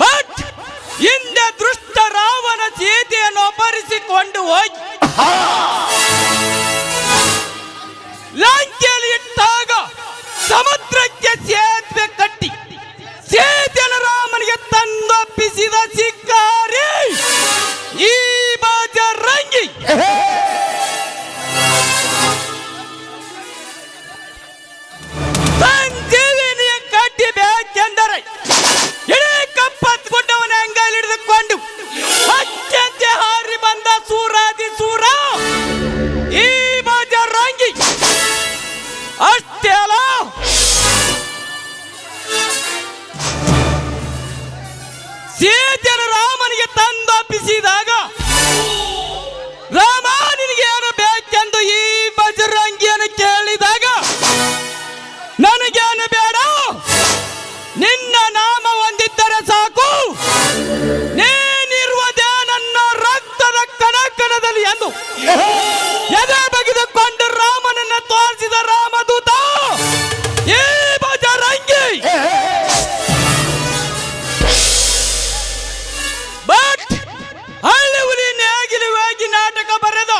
[SPEAKER 7] ಬಟ್ ಹಿಂದೆ ದೃಷ್ಟ ರಾವಣ ಸೀತೆಯನ್ನು ಅಪಹರಿಸಿಕೊಂಡು ಹೋಗಿ ಲಂಕೆಯಲ್ಲಿ ಇಟ್ಟಾಗ ಸಮುದ್ರಕ್ಕೆ ಸೇತುವೆ ಕಟ್ಟಿ ಸೀತೆಯನ್ನು ರಾಮನಿಗೆ ತಂದೊಪ್ಪಿಸಿದ ಶಿಕಾರಿ ಈ ಬಜರಂಗಿ. ಸಂಜೀವಿನಿಯ ಕಟ್ಟಿ ಬೇಕೆಂದರೆ ಇಡೀ ಕಪ್ಪತ್ ಗುಡ್ಡವನ ಅಂಗೈಲಿ ಹಿಡಿದುಕೊಂಡು ಅತ್ಯಂತ ಹಾರಿ ಬಂದ ಸೂರಾದಿ ಸೂರ ಈ ಬಜರಂಗಿ. ಅಷ್ಟೇ ಅಲ್ಲ, ಸೀತೆಯನ್ನು ರಾಮನಿಗೆ ತಂದೊಪ್ಪಿಸಿದಾಗ ರಾಮ ನಿನಗೆ ಏನು ಬೇಕೆಂದು ಈ ಬಜರಂಗಿಯನ್ನು ಕೇಳಿದಾಗ ನನಗೇನು ಬೇಡ, ನಿನ್ನ ನಾಮ ಹೊಂದಿದ್ದರೆ ಸಾಕು, ನೀನಿರುವುದೇ ನನ್ನ ರಕ್ತದ ಕಣಕಣದಲ್ಲಿ ಎಂದು ಎದೆ ಬಗೆದುಕೊಂಡು ರಾಮನನ್ನ ತೋರಿಸಿದ ರಾಮದೂತ ಈ ಬಜರಂಗಿ. ಬಟ್ ಹಳ್ಳಿ ಹುಲಿ ನೇಗಿಲುವಾಗಿ ನಾಟಕ ಬರೆದ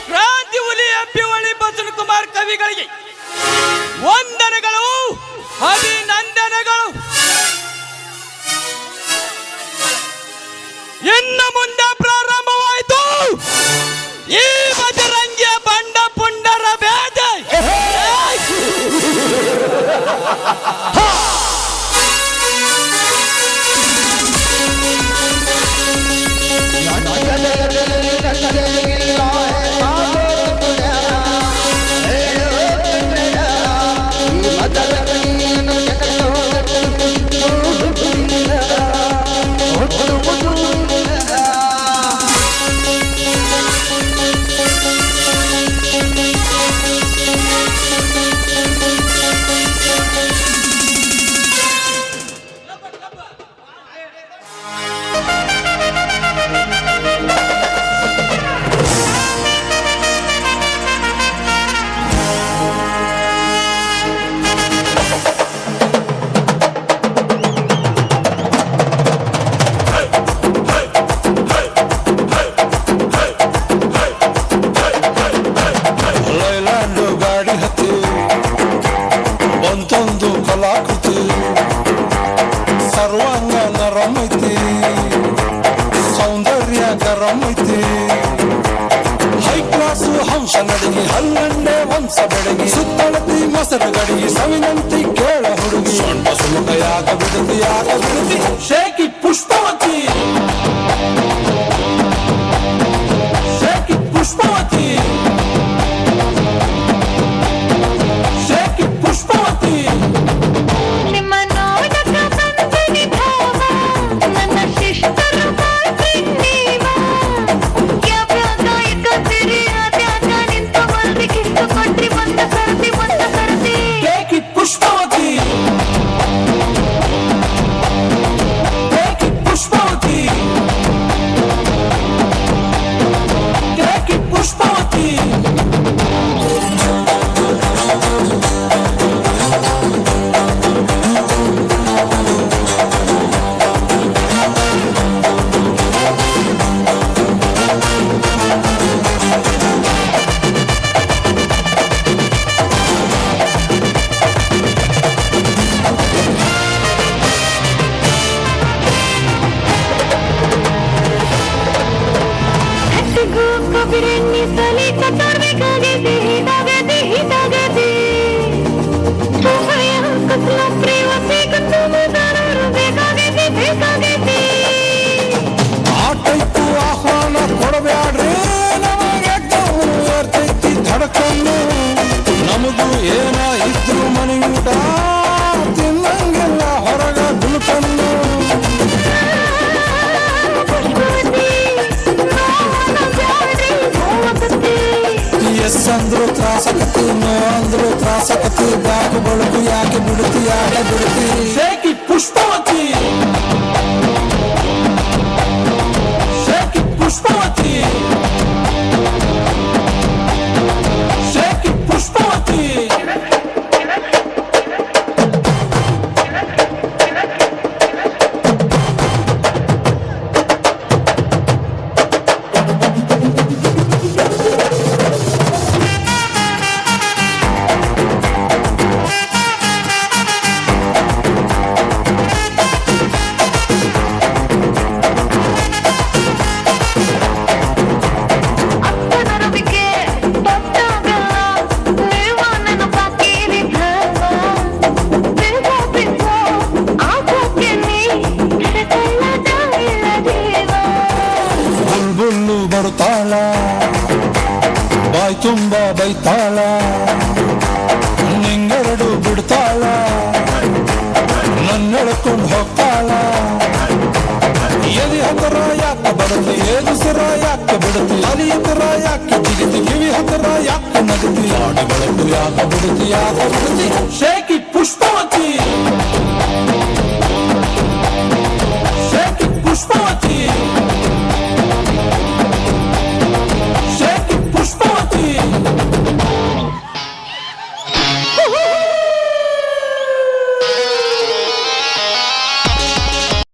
[SPEAKER 7] ಕ್ರಾಂತಿ ಹುಲಿ ಎಪ್ಪಿ ಹೊಳಿ ಬಸವನ ಕುಮಾರ್ ಕವಿಗಳಿಗೆ ವಂದನೆಗಳು, ಅಭಿನಂದನೆಗಳು. ಇನ್ನು ಮುಂದೆ ಪ್ರಾರಂಭವಾಯಿತು ಈ ಬಜರಂಗಿಯ ಬಂಡ ಪುಂಡರ ಬೇಟೆ.
[SPEAKER 11] ನಡಿಗೆ ಹಲ್ಲಂಡೆ ವಂಶ ಬೆಳಗಿ ಸುತ್ತಳತಿ ಮೊಸರು ಗಡಿಗೆ ಸವಿನಂತಿ ಕೇಳ ಹುಡುಗಿ ಸೊಂಟ ಸುಮುಖ ಯಾಕ ಬಿಡುತ್ತಿ ಶೇಕಿ ಪುಷ್ಪವತಿ ಶೇಕಿ ಪುಷ್ಪವತಿ ಶೇಕಿ ಪುಷ್ಪವತಿ.
[SPEAKER 9] ನಿಮ್ಮ ನೋಡಕ ಬಂದಿನಿ ಭಾವ ನನ್ನ ಶಿಷ್ಟರು ಮಾಡ್ತೀವ ಯಾವ್ಯಾಗ ಇಕ್ಕತ್ತೀರಿ ಅದ್ಯಾಗ ನಿಂತ ಮಲ್ದಿ ಕಿತ್ತು ಕೊಟ್ರಿ ಬಂದ ಕರ್ತಿ
[SPEAKER 11] ಶೇಕಿ ಪುಷ್ಪವತಿ ಶೇಕಿ ಪುಷ್ಪವತಿ ಶೇಕಿ ಪುಷ್ಪವತಿ.
[SPEAKER 9] ಕಬಿರಣ್ಣಿ ಸಲಿ ಕತ್ತರ್ಬೇಕಾಗಿದೆ ಹಿತಾಗತಿ ಸುಭಯ ಕತ್ಲ ಪ್ರೇವತಿ ಕತ್ತುಮದಾರರು ಬೇಕಾಗೈತಿ
[SPEAKER 11] ಆಟೈತು ಆಹ್ವಾನ ಕೊಡಬ್ಯಾಡ್ರಿ ನಮಗೆ ಇರ್ತೈತಿ ಧಡಕನ್ನು ನಮಗೂ ಏನ ಇದ್ರು ಮನೆಯೂಟ ತಿನ್ನಂಗಿಲ್ಲ ಹೊರಗ ದುಲ್ಕನ್ನು ಎಸ್ ಅಂದ್ರು ತ್ರಾಸಕತಿ ನೋ ಅಂದ್ರು ತ್ರಾಸಕತಿ ಬಾಕು ಬಳುಕು ಯಾಕೆ ಬಿಡುತ್ತಿ ಶೇಕಿ ಪುಷ್ಪವತಿ ಶೇಕಿ ಪುಷ್ಪವತಿ ಶೇಕಿ ಪುಷ್ಪವತಿ. ಯಾಕ ಬಿಡುತ್ತಿ shake it Pushpavati shake it Pushpavati shake it Pushpavati